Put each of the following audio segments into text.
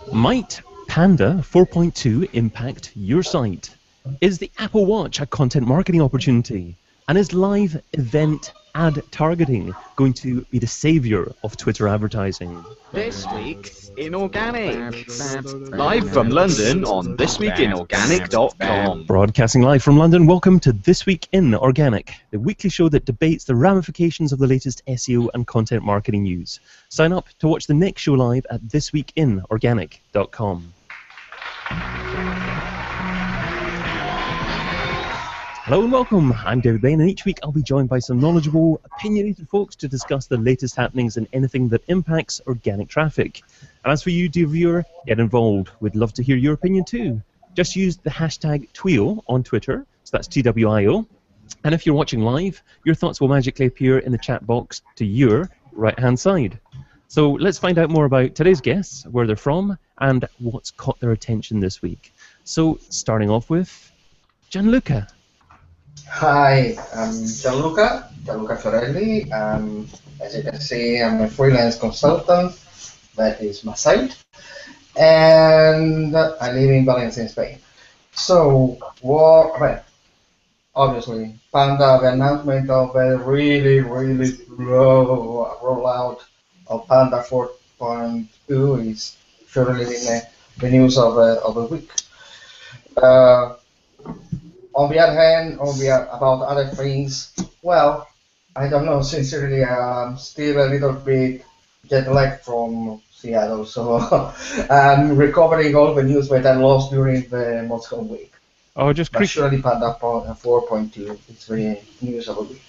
Might Panda 4.2 impact your site? Is the Apple Watch a content marketing opportunity? And is live event ad targeting going to be the savior of Twitter advertising? This week in Organic. Live from London on thisweekinorganic.com. Broadcasting live from London, welcome to This Week in Organic, the weekly show that debates the ramifications of the latest SEO and content marketing news. Sign up to watch the next show live at thisweekinorganic.com. Hello and welcome, I'm David Bain, and each week I'll be joined by some knowledgeable, opinionated folks to discuss the latest happenings in anything that impacts organic traffic. And as for you, dear viewer, get involved. We'd love to hear your opinion too. Just use the hashtag TWIO on Twitter, so that's TWIO. And if you're watching live, your thoughts will magically appear in the chat box to your right-hand side. So let's find out more about today's guests, where they're from, and what's caught their attention this week. So starting off with Gianluca. Hi, I'm Gianluca Fiorelli. As you can see, I'm a freelance consultant. That is my site. And I live in Valencia, Spain. So, obviously, Panda, the announcement of a really slow rollout of Panda 4.2 is surely the news of the week. On the other hand, about other things, well, I don't know, sincerely, I'm still a little bit jet lagged from Seattle, so I'm recovering all the news that I lost during the Moscow week. Oh, just but surely Panda 4.2 is the news of the week.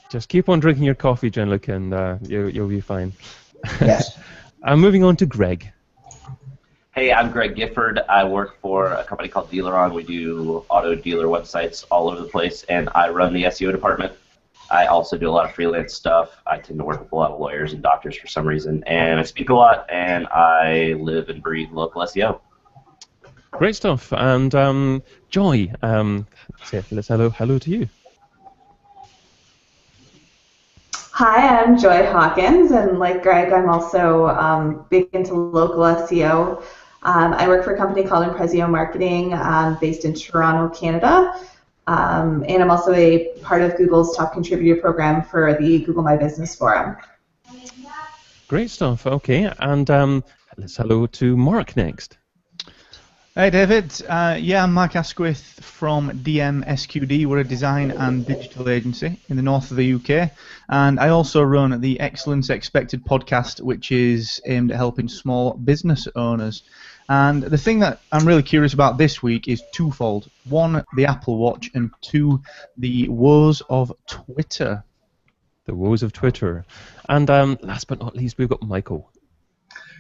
Just keep on drinking your coffee, Gianluca, and you'll be fine. Yes. Moving on to Greg. Hey, I'm Greg Gifford. I work for a company called Dealeron. We do auto dealer websites all over the place, and I run the SEO department. I also do a lot of freelance stuff. I tend to work with a lot of lawyers and doctors for some reason, and I speak a lot, and I live and breathe local SEO. Great stuff. And Joy, let's hello to you. Hi, I'm Joy Hawkins, and like Greg, I'm also big into local SEO. I work for a company called Impresio Marketing based in Toronto, Canada, and I'm also a part of Google's top contributor program for the Google My Business Forum. Great stuff. Okay, and let's hello to Mark next. Hey David, I'm Mark Asquith from DMSQD. We're a design and digital agency in the north of the UK, and I also run the Excellence Expected podcast, which is aimed at helping small business owners. And the thing that I'm really curious about this week is twofold. One, the Apple Watch, and two, the woes of Twitter. The woes of Twitter. And last but not least, we've got Michael.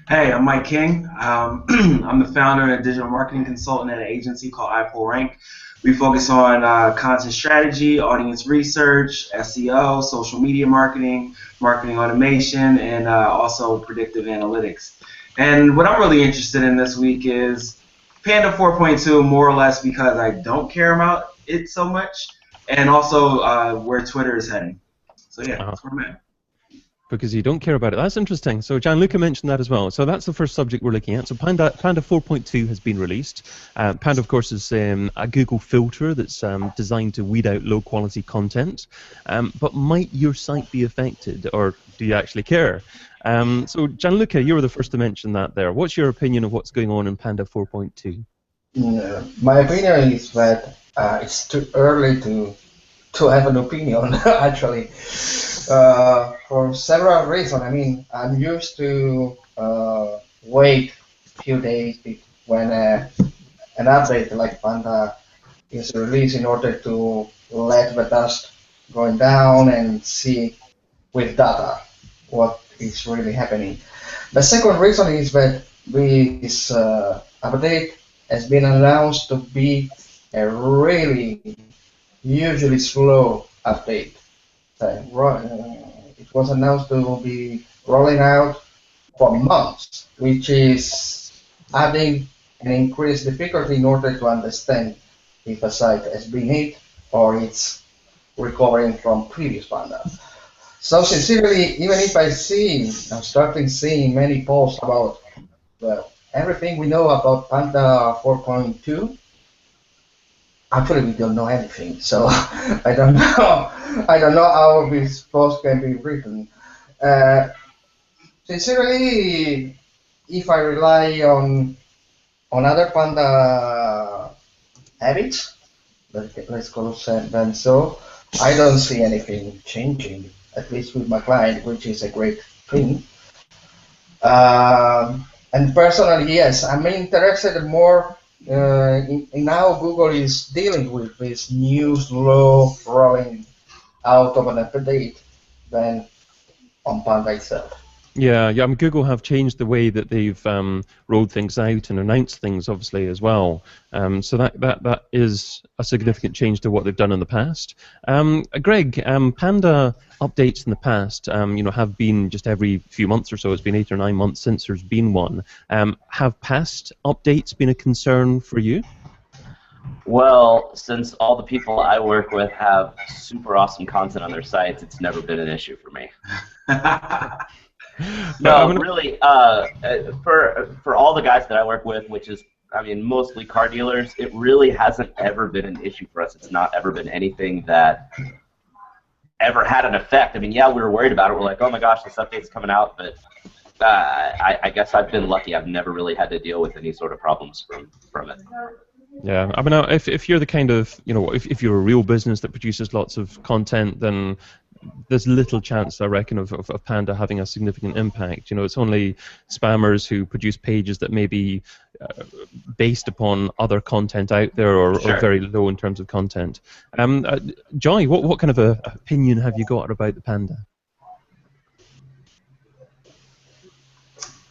Hey, I'm Mike King. I'm the founder and digital marketing consultant at an agency called iPullRank. We focus on content strategy, audience research, SEO, social media marketing, marketing automation, and also predictive analytics. And what I'm really interested in this week is Panda 4.2, more or less because I don't care about it so much, and also where Twitter is heading. So yeah, that's where I'm at. Because you don't care about it. That's interesting. So Gianluca mentioned that as well. So that's the first subject we're looking at. So Panda 4.2 has been released. Panda, of course, is a Google filter that's designed to weed out low-quality content. But might your site be affected, or do you actually care? So Gianluca, you were the first to mention that there. What's your opinion of what's going on in Panda 4.2? My opinion is that it's too early to have an opinion, actually. For several reasons. I mean, I'm used to wait a few days when an update like Panda is released in order to let the dust going down and see with data what is really happening. The second reason is that this update has been announced to be a really usually slow update. It was announced to be rolling out for months, which is adding an increased difficulty in order to understand if a site has been hit or it's recovering from previous Panda. So sincerely, even if I'm starting seeing many posts about everything we know about Panda 4.2. Actually, we don't know anything, so I don't know. I don't know how this post can be written. Uh, Sincerely, if I rely on other Panda habits, let's call them so, I don't see anything changing, at least with my client, which is a great thing. And personally, yes, I'm interested more in how Google is dealing with this new slow rolling out of an update than on Panda itself. Yeah, yeah. I mean, Google have changed the way that they've rolled things out and announced things, obviously, as well. So that is a significant change to what they've done in the past. Greg, Panda updates in the past, have been just every few months or so. It's been 8 or 9 months since there's been one. Have past updates been a concern for you? Well, since all the people I work with have super awesome content on their sites, it's never been an issue for me. No, really, for all the guys that I work with, which is, I mean, mostly car dealers, it really hasn't ever been an issue for us. It's not ever been anything that ever had an effect. I mean, yeah, we were worried about it. We're like, oh my gosh, this update's coming out, but I guess I've been lucky. I've never really had to deal with any sort of problems from it. Yeah, I mean, if you're the kind of, if you're a real business that produces lots of content, then there's little chance, I reckon, of Panda having a significant impact. It's only spammers who produce pages that may be based upon other content out there or very low in terms of content. Joy, what kind of a opinion have you got about the Panda?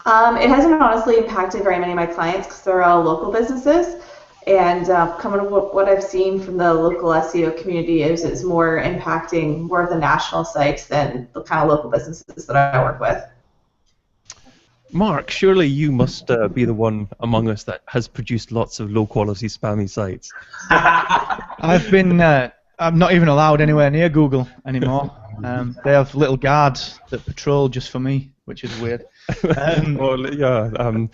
It hasn't honestly impacted very many of my clients because they're all local businesses. And coming to what I've seen from the local SEO community is it's more impacting more of the national sites than the kind of local businesses that I work with. Mark, surely you must be the one among us that has produced lots of low-quality spammy sites. I'm not even allowed anywhere near Google anymore. They have little guards that patrol just for me, which is weird. Well, yeah.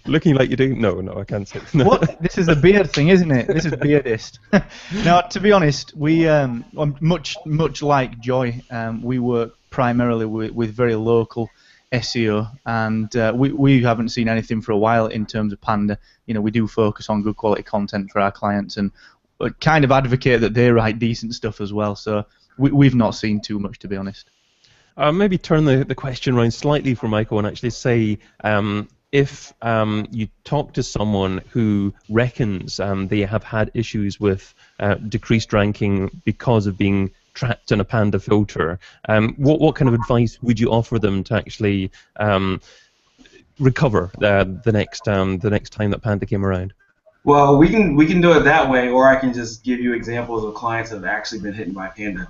Looking like you do? No, I can't say. No. What? This is a beard thing, isn't it? This is beardist. Now, to be honest, we much like Joy, we work primarily with very local SEO, and we haven't seen anything for a while in terms of Panda. We do focus on good quality content for our clients, and kind of advocate that they write decent stuff as well. So we've not seen too much, to be honest. Maybe turn the question around slightly for Michael and actually say, if you talk to someone who reckons they have had issues with decreased ranking because of being trapped in a Panda filter, what kind of advice would you offer them to actually recover the next time that Panda came around? Well, we can do it that way, or I can just give you examples of clients that have actually been hit by Panda.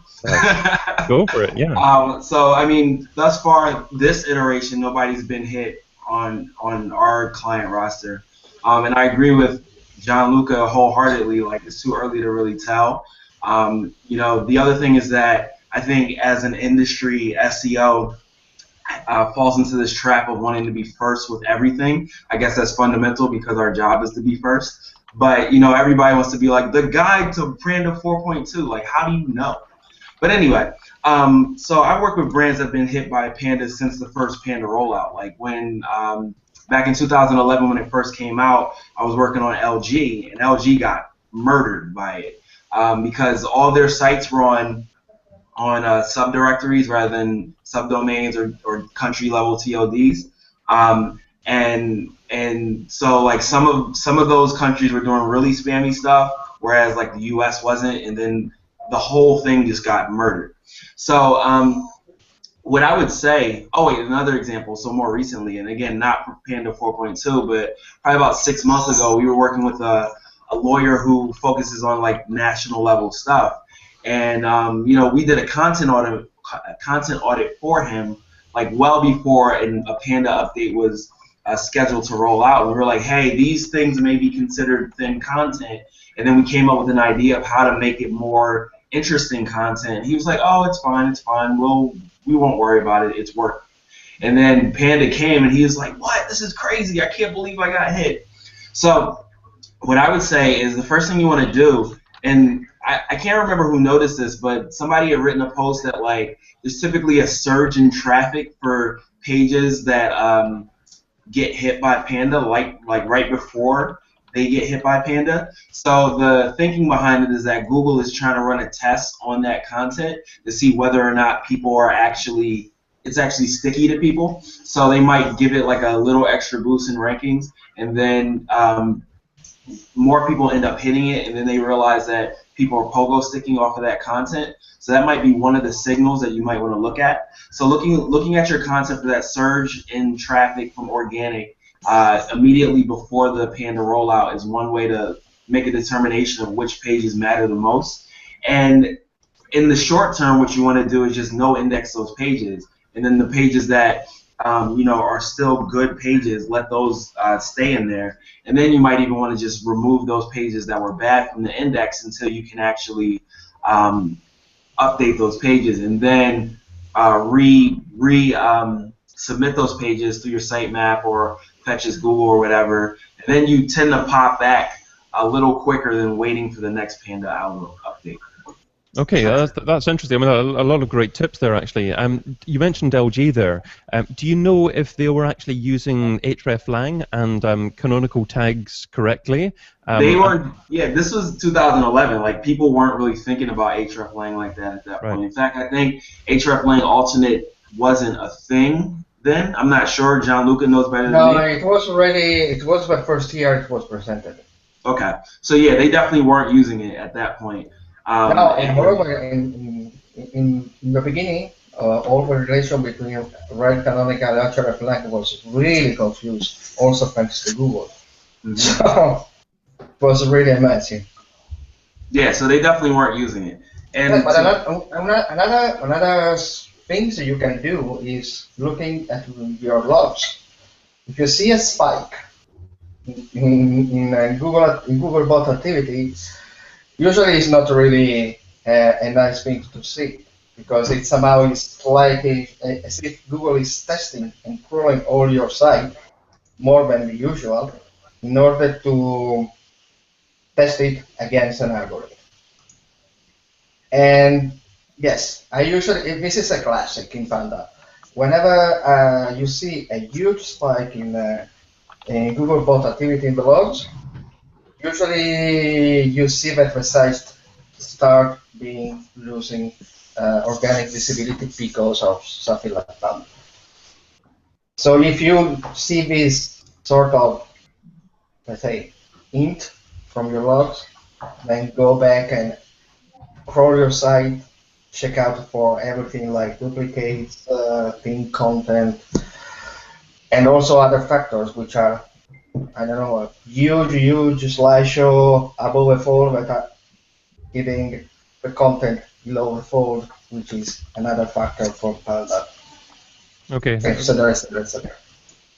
Go for it, yeah. So, I mean, thus far, this iteration, nobody's been hit on our client roster. And I agree with Gianluca wholeheartedly, like it's too early to really tell. The other thing is that I think as an industry, SEO falls into this trap of wanting to be first with everything. I guess that's fundamental because our job is to be first. But, everybody wants to be like the guide to Panda 4.2. Like, how do you know? But anyway, so I work with brands that have been hit by Panda since the first Panda rollout. Like when back in 2011 when it first came out, I was working on LG, and LG got murdered by it because all their sites were on subdirectories rather than subdomains or country level TODs, and so like some of those countries were doing really spammy stuff, whereas like the U.S. wasn't, and then the whole thing just got murdered. So what I would say, oh wait, another example. So more recently, and again not for Panda 4.2, but probably about 6 months ago, we were working with a lawyer who focuses on like national level stuff. And we did a content audit for him, like well before a Panda update was scheduled to roll out. And we were like, hey, these things may be considered thin content. And then we came up with an idea of how to make it more interesting content. He was like, oh, it's fine. We won't worry about it. It's work. And then Panda came and he was like, what? This is crazy. I can't believe I got hit. So what I would say is the first thing you want to do, and I can't remember who noticed this, but somebody had written a post that like there's typically a surge in traffic for pages that get hit by Panda, like right before they get hit by Panda. So the thinking behind it is that Google is trying to run a test on that content to see whether or not people are it's actually sticky to people. So they might give it like a little extra boost in rankings, and then more people end up hitting it, and then they realize that people are pogo sticking off of that content. So that might be one of the signals that you might want to look at. So looking at your content for that surge in traffic from organic immediately before the Panda rollout is one way to make a determination of which pages matter the most. And in the short term, what you want to do is just no index those pages, and then the pages that are still good pages, let those stay in there. And then you might even want to just remove those pages that were bad from the index until you can actually update those pages, and then submit those pages through your sitemap or Fetches Google or whatever. And then you tend to pop back a little quicker than waiting for the next Panda algo update. Okay, that's interesting. I mean, a lot of great tips there, actually. You mentioned LG there. Do you know if they were actually using hreflang and canonical tags correctly? They weren't. Yeah, this was 2011. Like, people weren't really thinking about hreflang like that at that point. In fact, I think hreflang alternate wasn't a thing then. I'm not sure. John Luca knows better than me. No, it was the first year it was presented. Okay, so yeah, they definitely weren't using it at that point. And moreover, in the beginning, all the relation between right canonical and hreflang was really confused, also thanks to Google. Mm-hmm. So it was really amazing. Yeah, so they definitely weren't using it. And yeah, but another things you can do is looking at your logs. If you see a spike in Google bot activity, usually it's not really a nice thing to see, because it somehow is like as if Google is testing and crawling all your site more than the usual in order to test it against an algorithm. And yes, this is a classic in Panda. Whenever you see a huge spike in Google bot activity in the logs, usually you see that the sites start losing organic visibility because of something like that. So if you see this sort of, let's say, int from your logs, then go back and crawl your site, check out for everything like duplicates, thin content, and also other factors which are, I don't know, a huge slideshow above a fold that are giving the content below the fold, which is another factor for Panda. Okay. Etc.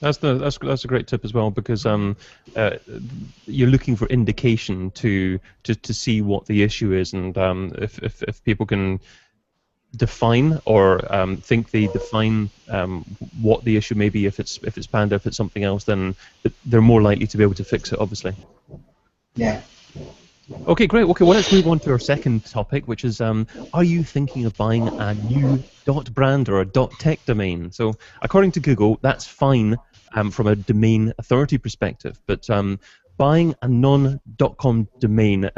That's a great tip as well, because you're looking for indication to see what the issue is, and if people can define or think they define what the issue may be, if it's Panda, if it's something else, then they're more likely to be able to fix it, obviously. Yeah. Okay, great. Okay, well, let's move on to our second topic, which is, are you thinking of buying a new .brand or a .tech domain? So, according to Google, that's fine from a domain authority perspective, but buying a non.com domain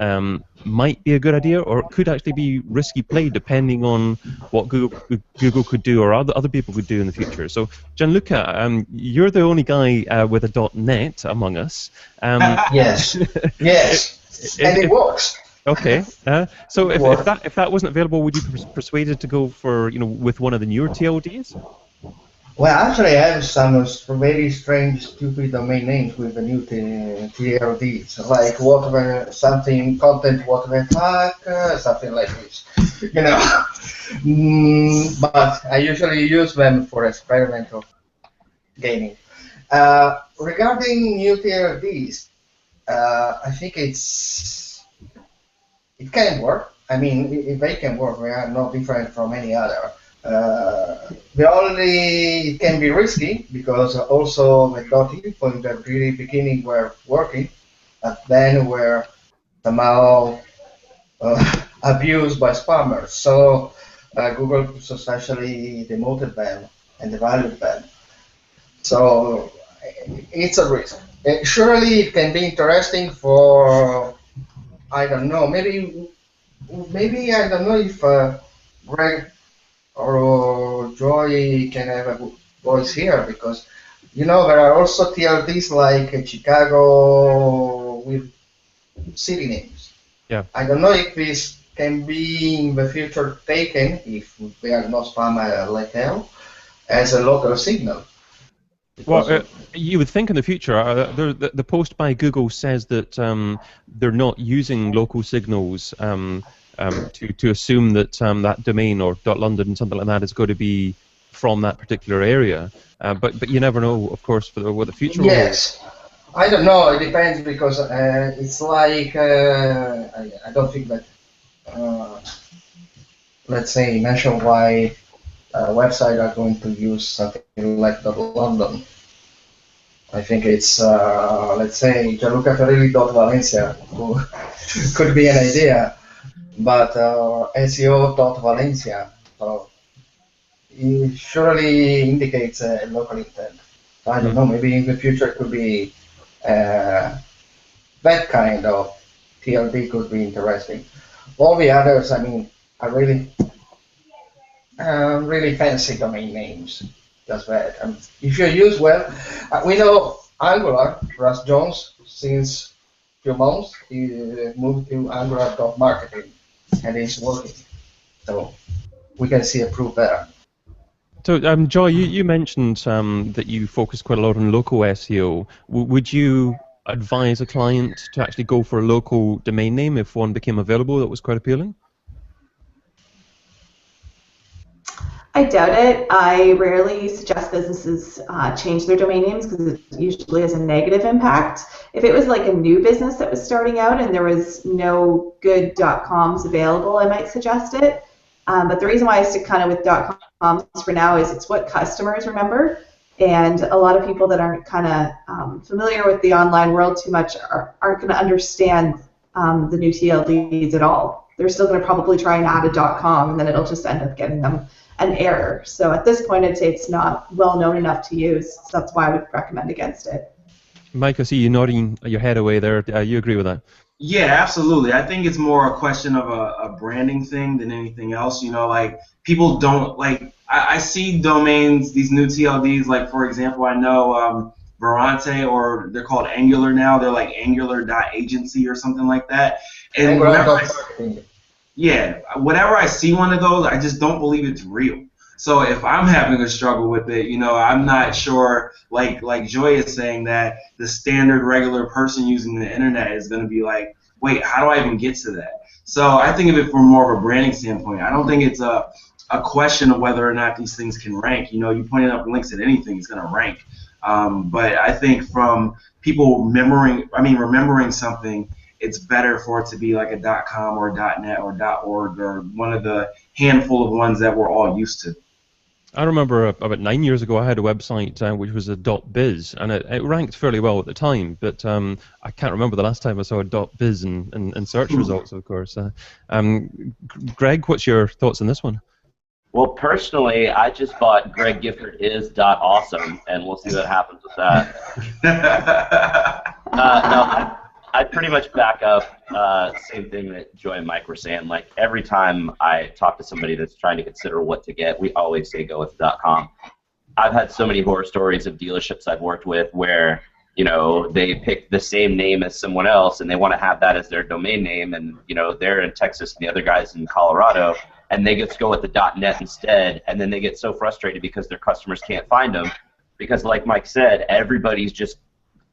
might be a good idea, or it could actually be risky play, depending on what Google could do or other people could do in the future. So, Gianluca, you're the only guy with a .net among us. Yes. Yes. And it works. Okay. So if that wasn't available, would you be persuaded to go for with one of the newer TLDs? Well, actually, I have some very strange, stupid domain names with the new TLDs, like something content hack, something like this. But I usually use them for experimental gaming. Regarding new TLDs, I think it can work. I mean, if they can work, they are not different from any other. The only it can be risky because also the .info in the very beginning were working, but then were somehow abused by spammers. So Google substantially demoted them and devalued them. So it's a risk. Surely it can be interesting for, I don't know, maybe I don't know if Greg or Joy can have a good voice here, because there are also TLDs like Chicago with city names. Yeah. I don't know if this can be in the future taken, if they are not spam like hell, as a local signal. Well, you would think in the future, the post by Google says that they're not using local signals to assume that that domain or .london something like that is going to be from that particular area. But you never know, of course, for what the future will hold. Yes. I don't know. It depends, because it's like I don't think that let's say nationwide website are going to use something like .london. I think it's let's say Gianluca Ferrilli.Valencia, who could be an idea, but SEO.Valencia. So it surely indicates a local intent. So I don't know. Maybe in the future it could be that kind of TLD could be interesting. All the others, I mean, are really fancy domain names. That's bad. If you use well, we know Angular, Russ Jones, since a few months, he moved to Angular.marketing, and it's working. So we can see a proof there. So, Joy, you mentioned that you focus quite a lot on local SEO. Would you advise a client to actually go for a local domain name if one became available that was quite appealing? I doubt it. I rarely suggest businesses change their domain names because it usually has a negative impact. If it was like a new business that was starting out and there was no good .coms available, I might suggest it. But the reason why I stick kind of with .coms for now is it's what customers remember. And a lot of people that aren't kind of familiar with the online world too much aren't going to understand the new TLDs at all. They're still going to probably try and add a .com, and then it'll just end up getting them an error. So at this point, I'd say it's not well known enough to use. So that's why I would recommend against it. Mike, I see you nodding your head away there. You agree with that? Yeah, absolutely. I think it's more a question of a branding thing than anything else. Like people don't like. I see domains, these new TLDs. Like for example, I know Verante, or they're called Angular now. They're like Angular.agency or something like that. And whenever I see one of those, I just don't believe it's real. So if I'm having a struggle with it, I'm not sure, like Joy is saying, that the standard regular person using the internet is going to be like, wait, how do I even get to that? So I think of it from more of a branding standpoint. I don't think it's a question of whether or not these things can rank. You pointed up links at anything, it's going to rank. But I think from people remembering something, it's better for it to be like a .com or .net or .org or one of the handful of ones that we're all used to. I remember about 9 years ago I had a website which was a .biz, and it ranked fairly well at the time, but I can't remember the last time I saw a .biz in search results, of course. Greg, what's your thoughts on this one? Well, personally, I just bought Greg Gifford is .awesome, and we'll see what happens with that. No, I pretty much back up same thing that Joy and Mike were saying. Like every time I talk to somebody that's trying to consider what to get, we always say go with .com. I've had so many horror stories of dealerships I've worked with where they pick the same name as someone else and they want to have that as their domain name, and they're in Texas and the other guy's in Colorado, and they get to go with the .net instead, and then they get so frustrated because their customers can't find them because, like Mike said, everybody's just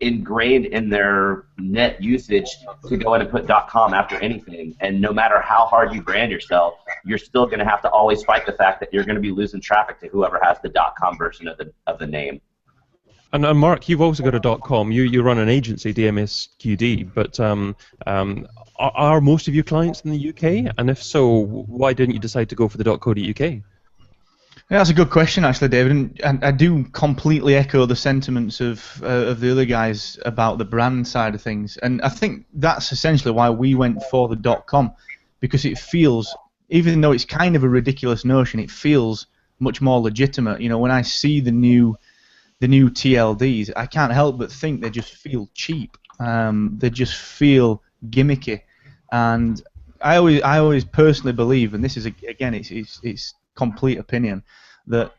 ingrained in their net usage to go in and put .com after anything, and no matter how hard you brand yourself, you're still going to have to always fight the fact that you're going to be losing traffic to whoever has the .com version of the name. And Mark, you've also got a .com. You run an agency, DMSQD, but are most of your clients in the UK? And if so, why didn't you decide to go for the .co.uk? Yeah, that's a good question, actually, David, and I do completely echo the sentiments of the other guys about the brand side of things, and I think that's essentially why we went for the .com, because it feels, even though it's kind of a ridiculous notion, it feels much more legitimate. You know, when I see the new TLDs, I can't help but think they just feel cheap. They just feel gimmicky, and I always personally believe, and this is again, it's complete opinion, that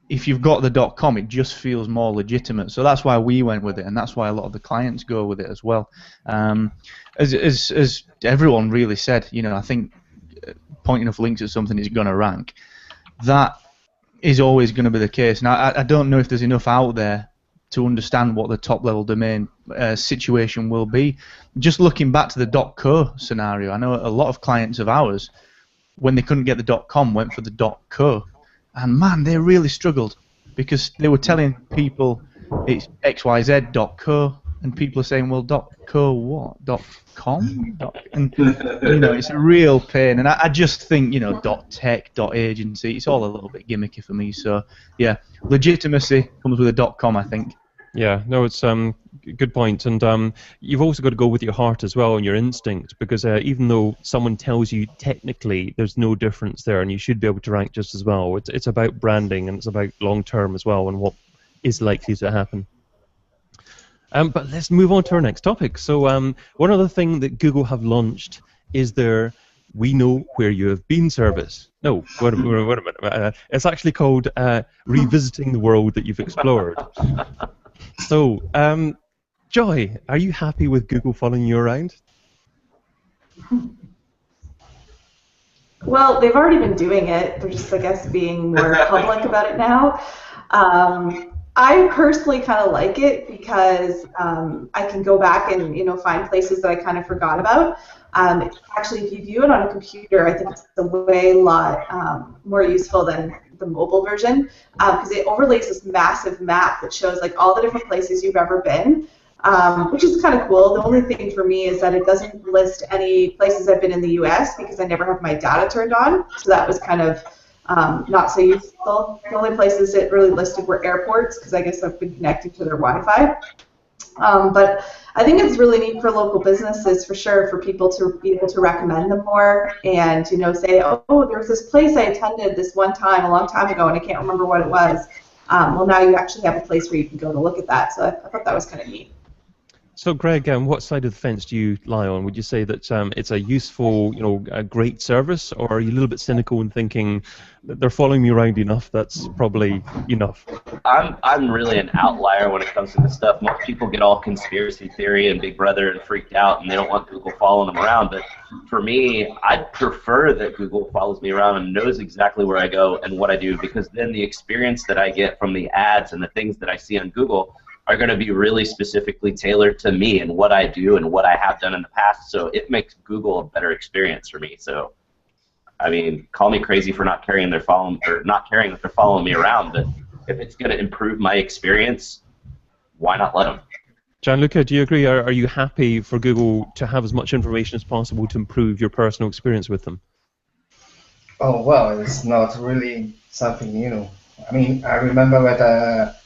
if you've got the .com, it just feels more legitimate. So that's why we went with it, and that's why a lot of the clients go with it as well. As everyone really said, you know, I think pointing enough links at something is going to rank. That is always going to be the case. Now, I don't know if there's enough out there to understand what the top-level domain situation will be. Just looking back to the .co scenario, I know a lot of clients of ours, when they couldn't get the .com, went for the .co. And man, they really struggled because they were telling people it's xyz.co, and people are saying, well, .co what? .com? And you know, it's a real pain. And I just think, you know, .tech, .agency, it's all a little bit gimmicky for me. So yeah, legitimacy comes with a .com, I think. Yeah, no, it's good point, and you've also got to go with your heart as well and your instinct, because even though someone tells you technically there's no difference there, and you should be able to rank just as well, it's about branding, and it's about long term as well, and what is likely to happen. But let's move on to our next topic. So one other thing that Google have launched is their "We Know Where You Have Been" service. No, wait a minute. It's actually called "Revisiting the World That You've Explored." So, Joy, are you happy with Google following you around? Well, they've already been doing it. They're just, I guess, being more public about it now. I personally kind of like it because I can go back and, you know, find places that I kind of forgot about. Actually, if you view it on a computer, I think it's a lot more useful than the mobile version, because it overlays this massive map that shows like all the different places you've ever been, which is kind of cool. The only thing for me is that it doesn't list any places I've been in the US because I never have my data turned on, so that was kind of not so useful. The only places it really listed were airports, because I guess I've been connecting to their Wi-Fi. But I think it's really neat for local businesses, for sure, for people to be able to recommend them more and, you know, say, oh, there was this place I attended this one time a long time ago and I can't remember what it was. Well, now you actually have a place where you can go to look at that. So I thought that was kind of neat. So, Greg, what side of the fence do you lie on? Would you say that it's a useful, you know, a great service, or are you a little bit cynical in thinking that they're following me around enough? That's probably enough. I'm really an outlier when it comes to this stuff. Most people get all conspiracy theory and Big Brother and freaked out, and they don't want Google following them around. But for me, I'd prefer that Google follows me around and knows exactly where I go and what I do, because then the experience that I get from the ads and the things that I see on Google are going to be really specifically tailored to me and what I do and what I have done in the past. So it makes Google a better experience for me. So, I mean, call me crazy for not caring that they're following me around, but if it's going to improve my experience, why not let them? Gianluca, do you agree? Are you happy for Google to have as much information as possible to improve your personal experience with them? Oh, well, it's not really something new. I mean, I remember that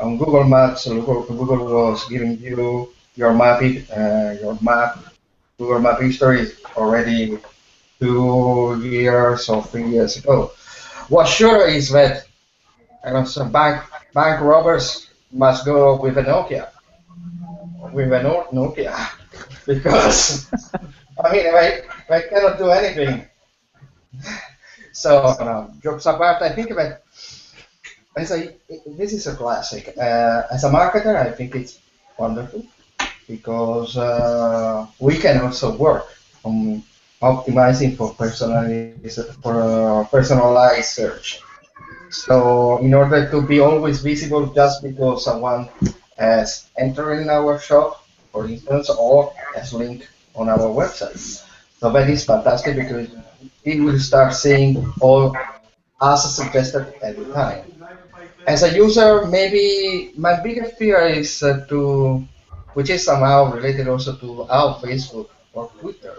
on Google Maps, Google was giving you your map Google Map history already 2 years or 3 years ago. What's sure is that some bank robbers must go with a Nokia, because I mean they cannot do anything. So jokes apart, I think that this is a classic. As a marketer, I think it's wonderful because we can also work on optimizing for personalized search. So in order to be always visible just because someone has entered in our shop, for instance, or has linked on our website. So that is fantastic because it will start seeing all as suggested every time. As a user, maybe my biggest fear is which is somehow related also to how Facebook or Twitter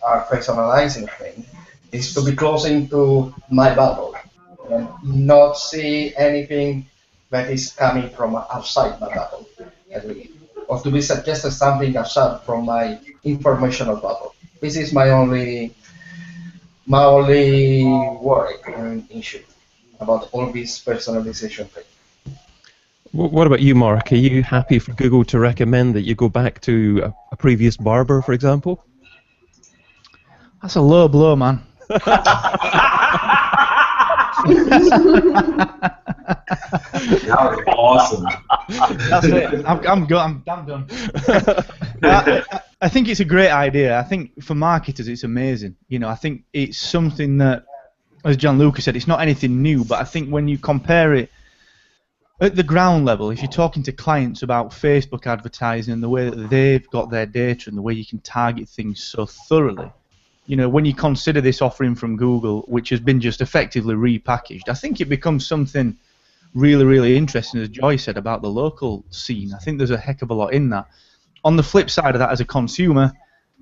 are personalizing things, is to be closing to my bubble. and not see anything that is coming from outside my bubble, I believe, or to be suggested something outside from my informational bubble. This is my only worry and issue about all this personalization thing. What about you, Mark? Are you happy for Google to recommend that you go back to a previous barber, for example? That's a low blow, man. That was awesome. That's it. I'm done. I think it's a great idea. I think for marketers it's amazing. You know, I think it's something that, as John Lucas said, it's not anything new, but I think when you compare it at the ground level, if you're talking to clients about Facebook advertising and the way that they've got their data and the way you can target things so thoroughly, you know, when you consider this offering from Google, which has been just effectively repackaged, I think it becomes something really, really interesting, as Joy said, about the local scene. I think there's a heck of a lot in that. On the flip side of that, as a consumer,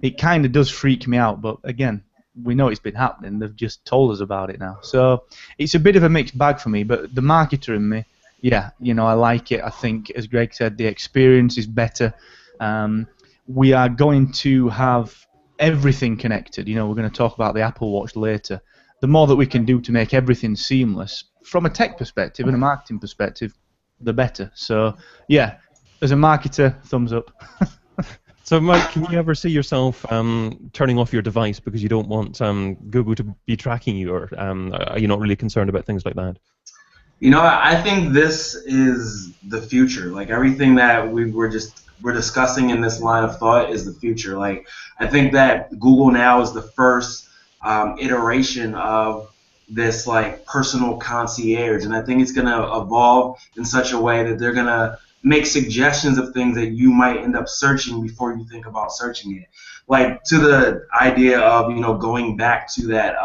it kind of does freak me out, but again, we know it's been happening. They've just told us about it now. So it's a bit of a mixed bag for me, but the marketer in me, yeah, you know, I like it. I think, as Greg said, the experience is better. We are going to have everything connected. You know, we're going to talk about the Apple Watch later. The more that we can do to make everything seamless, from a tech perspective and a marketing perspective, the better. So, yeah, as a marketer, thumbs up. So, Mike, can you ever see yourself turning off your device because you don't want Google to be tracking you, or are you not really concerned about things like that? You know, I think this is the future. Like, everything that we're discussing in this line of thought is the future. Like, I think that Google now is the first iteration of this, like, personal concierge, and I think it's going to evolve in such a way that they're going to make suggestions of things that you might end up searching before you think about searching it. Like, to the idea of, you know, going back to that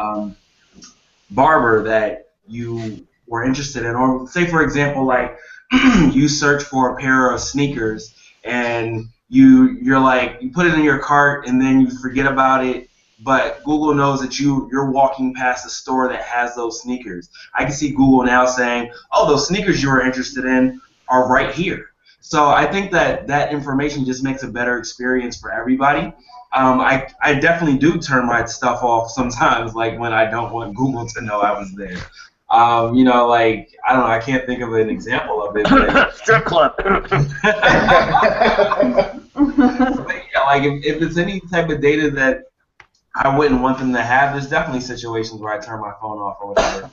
barber that you were interested in, or say, for example, like, you search for a pair of sneakers and you're like, you put it in your cart and then you forget about it, but Google knows that you're walking past a store that has those sneakers. I can see Google now saying, oh, those sneakers you were interested in are right here. So I think that that information just makes a better experience for everybody. I definitely do turn my stuff off sometimes, like when I don't want Google to know I was there. You know, like, I don't know, I can't think of an example of it. But Strip club. But yeah, like, if it's any type of data that I wouldn't want them to have, there's definitely situations where I turn my phone off or whatever.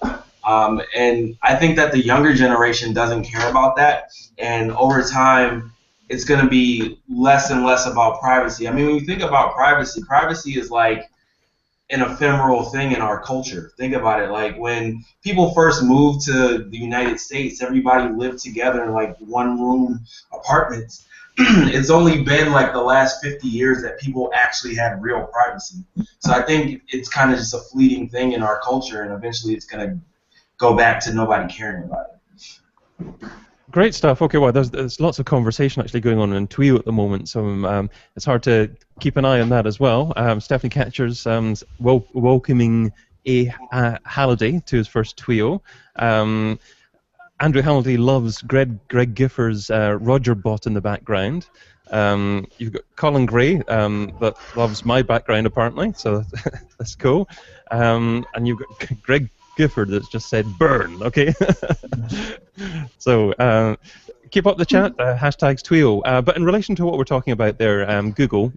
And I think that the younger generation doesn't care about that, and over time, it's going to be less and less about privacy. I mean, when you think about privacy, privacy is like an ephemeral thing in our culture. Think about it. Like, when people first moved to the United States, everybody lived together in, like, one-room apartments. It's only been, like, the last 50 years that people actually had real privacy. So I think it's kind of just a fleeting thing in our culture, and eventually it's going to go back to nobody caring about it. Great stuff. Okay, well, there's lots of conversation actually going on in TWIO at the moment, so it's hard to keep an eye on that as well. Stephanie Catcher's welcoming Halliday to his first TWIO. Andrew Halliday loves Greg Gifford's Roger bot in the background. You've got Colin Gray that loves my background apparently, so that's cool. And you've got Greg Gifford that's just said burn. Okay. So keep up the chat. Hashtags TWIO. But in relation to what we're talking about there, Google.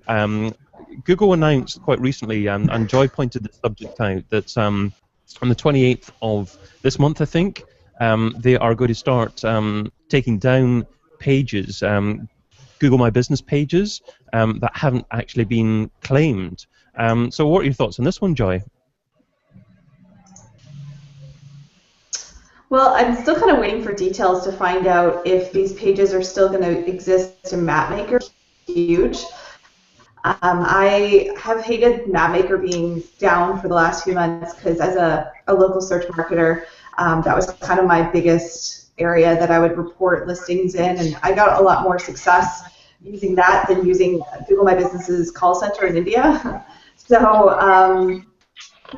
Google announced quite recently, and Joy pointed the subject out, that on the 28th of this month, I think, they are going to start taking down pages, Google My Business pages, that haven't actually been claimed. So what are your thoughts on this one, Joy? Well, I'm still kind of waiting for details to find out if these pages are still going to exist in MapMaker. Huge. I have hated MapMaker being down for the last few months because, as a local search marketer, that was kind of my biggest area that I would report listings in, and I got a lot more success using that than using Google My Business's call center in India. So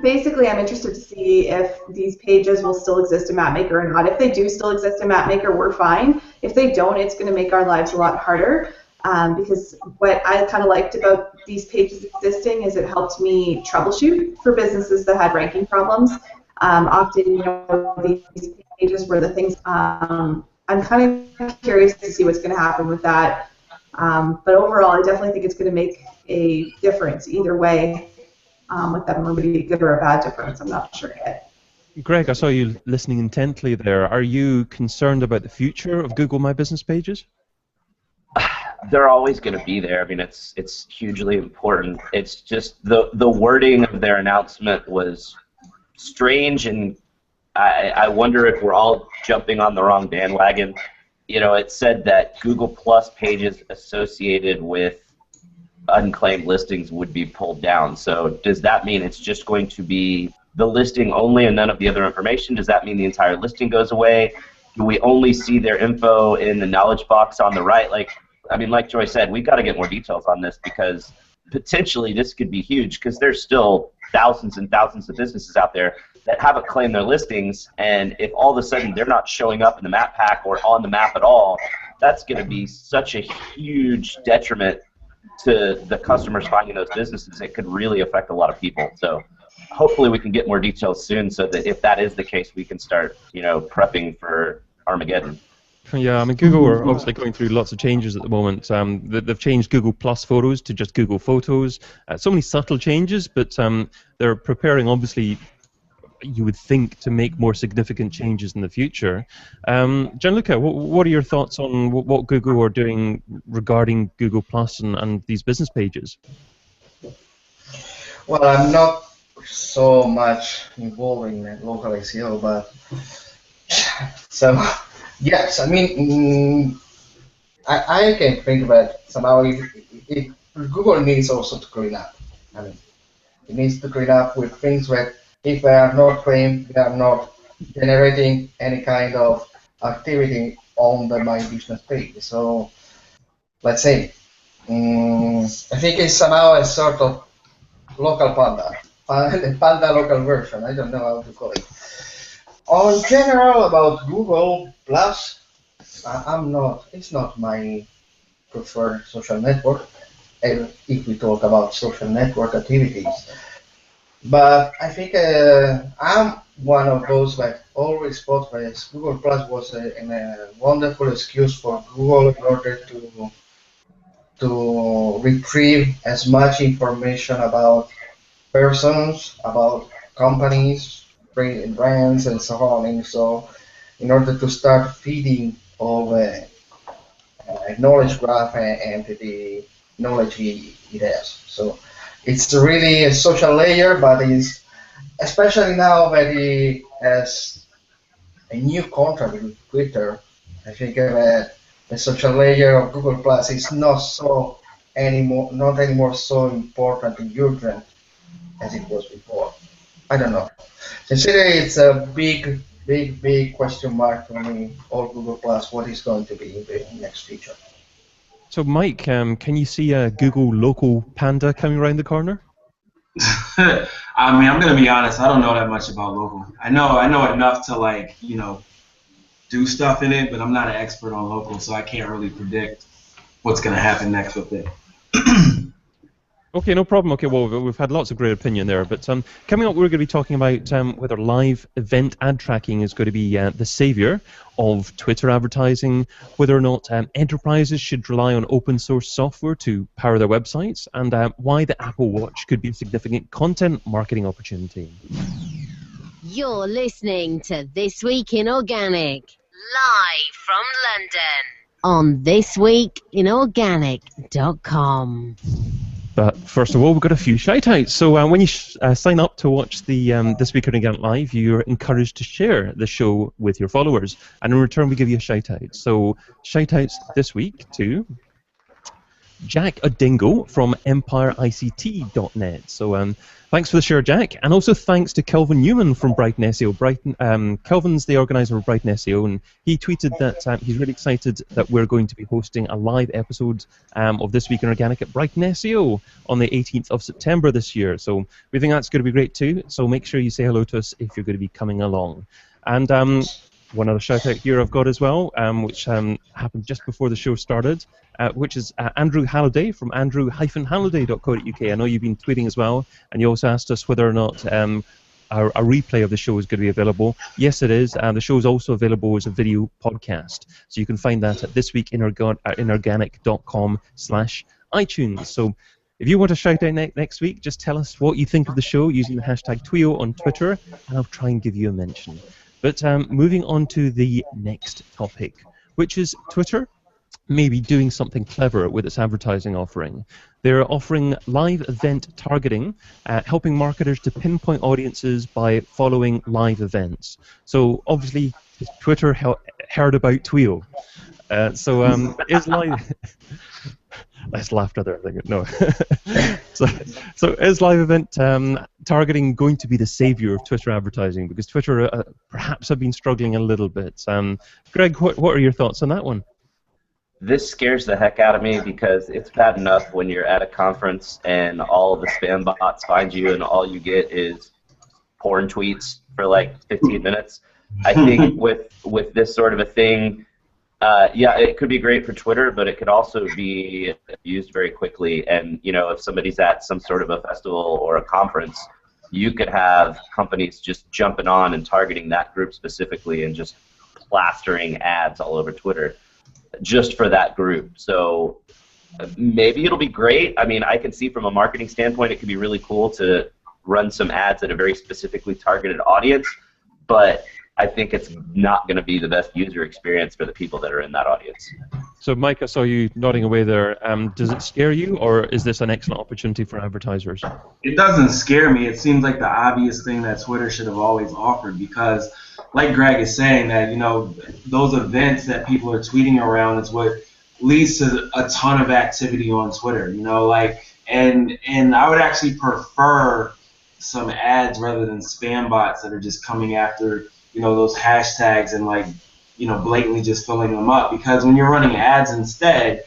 basically, I'm interested to see if these pages will still exist in MapMaker or not. If they do still exist in MapMaker, we're fine. If they don't, it's going to make our lives a lot harder. Because what I kind of liked about these pages existing is it helped me troubleshoot for businesses that had ranking problems. Often, these pages were the things. I'm kind of curious to see what's going to happen with that. But overall, I definitely think it's going to make a difference either way. With them, or maybe a good or a bad difference. I'm not sure yet. Greg, I saw you listening intently there. Are you concerned about the future of Google My Business pages? They're always going to be there. I mean, it's hugely important. It's just the wording of their announcement was strange, and I wonder if we're all jumping on the wrong bandwagon. It said that Google Plus pages associated with unclaimed listings would be pulled down. So does that mean it's just going to be the listing only and none of the other information? Does that mean the entire listing goes away? Do we only see their info in the knowledge box on the right? Like Joy said, we've got to get more details on this, because potentially this could be huge, because there's still thousands and thousands of businesses out there that haven't claimed their listings, and if all of a sudden they're not showing up in the map pack or on the map at all, that's going to be such a huge detriment to the customers finding those businesses. It could really affect a lot of people. So hopefully we can get more details soon, so that if that is the case, we can start, prepping for Armageddon. Yeah, I mean, Google are obviously going through lots of changes at the moment. They've changed Google Plus Photos to just Google Photos. So many subtle changes, but they're preparing, obviously, you would think, to make more significant changes in the future. Gianluca, what are your thoughts on what Google are doing regarding Google Plus and these business pages? Well, I'm not so much involved in local SEO, but so yes, I mean, I can think that somehow Google needs also to clean up. I mean, it needs to clean up with things that, if they are not claimed, they are not generating any kind of activity on the My Business page. So, let's say, I think it's somehow a sort of local panda local version. I don't know how to call it. On general, about Google Plus, it's not my preferred social network, if we talk about social network activities. But I think I'm one of those that always thought that Google Plus was a wonderful excuse for Google in order to retrieve as much information about persons, about companies, brands, and so on. And so, in order to start feeding all the knowledge graph and the knowledge it has. So it's really a social layer, but it's especially now that it has a new contract with Twitter. I think the social layer of Google Plus is not anymore so important and urgent as it was before. I don't know. Sincerely, it's a big question mark for me. All Google Plus, what is going to be in the next future? So, Mike, can you see a Google local panda coming around the corner? I mean, I'm gonna be honest. I don't know that much about local. I know enough to do stuff in it, but I'm not an expert on local, so I can't really predict what's gonna happen next with it. Okay, no problem. Okay, well, we've had lots of great opinion there, but coming up, we're going to be talking about whether live event ad tracking is going to be the savior of Twitter advertising, whether or not enterprises should rely on open source software to power their websites, and why the Apple Watch could be a significant content marketing opportunity. You're listening to This Week in Organic, live from London, on thisweekinorganic.com. But first of all, we've got a few shout-outs. So when you sign up to watch the This Week in Organic Live, you're encouraged to share the show with your followers. And in return, we give you a shout-out. So shout-outs this week to Jack Odingo from EmpireICT.net. So thanks for the share, Jack. And also thanks to Kelvin Newman from Brighton SEO. Kelvin's the organizer of Brighton SEO, and he tweeted that he's really excited that we're going to be hosting a live episode of This Week in Organic at Brighton SEO on the 18th of September this year. So we think that's going to be great too. So make sure you say hello to us if you're going to be coming along. And one other shout out here I've got as well, which happened just before the show started, which is Andrew Halliday from andrew-halliday.co.uk. I know you've been tweeting as well, and you also asked us whether or not a replay of the show is going to be available. Yes, it is. The show is also available as a video podcast, so you can find that at thisweekinorganic.com/iTunes. So if you want to shout out next week, just tell us what you think of the show using the hashtag TWIO on Twitter, and I'll try and give you a mention. But moving on to the next topic, which is Twitter maybe doing something clever with its advertising offering. They're offering live event targeting, helping marketers to pinpoint audiences by following live events. So obviously, Twitter heard about TWIO. Is live... Less laughter there. No. so is live event targeting going to be the savior of Twitter advertising? Because Twitter perhaps have been struggling a little bit. Greg, what are your thoughts on that one? This scares the heck out of me because it's bad enough when you're at a conference and all of the spam bots find you and all you get is porn tweets for like 15 minutes. I think with this sort of a thing, yeah, it could be great for Twitter, but it could also be used very quickly. And, you know, if somebody's at some sort of a festival or a conference, you could have companies just jumping on and targeting that group specifically and just plastering ads all over Twitter just for that group. So maybe it'll be great. I mean, I can see from a marketing standpoint it could be really cool to run some ads at a very specifically targeted audience, but I think it's not going to be the best user experience for the people that are in that audience. So, Mike, I saw you nodding away there. Does it scare you, or is this an excellent opportunity for advertisers? It doesn't scare me. It seems like the obvious thing that Twitter should have always offered because, like Greg is saying, that, you know, those events that people are tweeting around is what leads to a ton of activity on Twitter. You know, like, and I would actually prefer some ads rather than spam bots that are just coming after, you know, those hashtags and, like, you know, blatantly just filling them up. Because when you're running ads instead,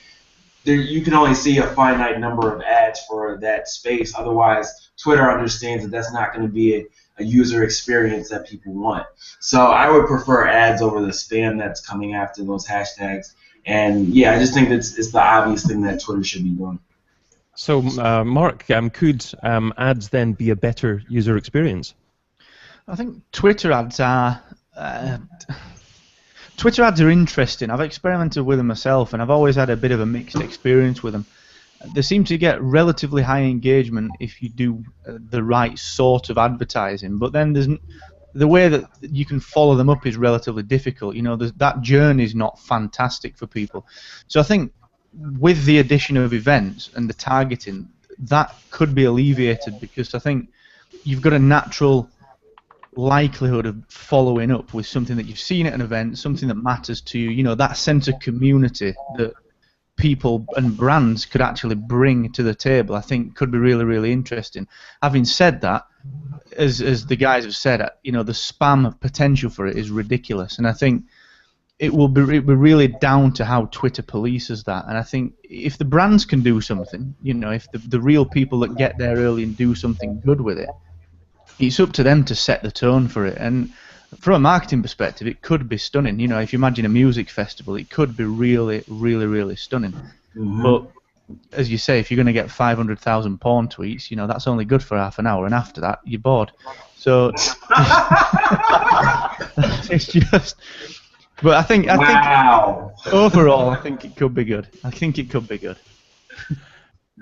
you can only see a finite number of ads for that space. Otherwise, Twitter understands that that's not going to be a user experience that people want. So I would prefer ads over the spam that's coming after those hashtags. And yeah, I just think it's the obvious thing that Twitter should be doing. So, Mark, could ads then be a better user experience? I think Twitter ads are interesting. I've experimented with them myself, and I've always had a bit of a mixed experience with them. They seem to get relatively high engagement if you do the right sort of advertising, but then the way that you can follow them up is relatively difficult. You know, that journey is not fantastic for people. So I think with the addition of events and the targeting, that could be alleviated, because I think you've got a natural likelihood of following up with something that you've seen at an event, something that matters to you. You know, that sense of community that people and brands could actually bring to the table, I think could be really, really interesting. Having said that, as the guys have said, you know, the spam potential for it is ridiculous, and I think it will be really down to how Twitter polices that. And I think if the brands can do something, you know, if the real people that get there early and do something good with it, it's up to them to set the tone for it. And from a marketing perspective, it could be stunning. You know, if you imagine a music festival, it could be really, really, really stunning. Mm-hmm. But as you say, if you're going to get 500,000 porn tweets, you know, that's only good for half an hour, and after that, you're bored. So it's just. But I think overall, I think it could be good.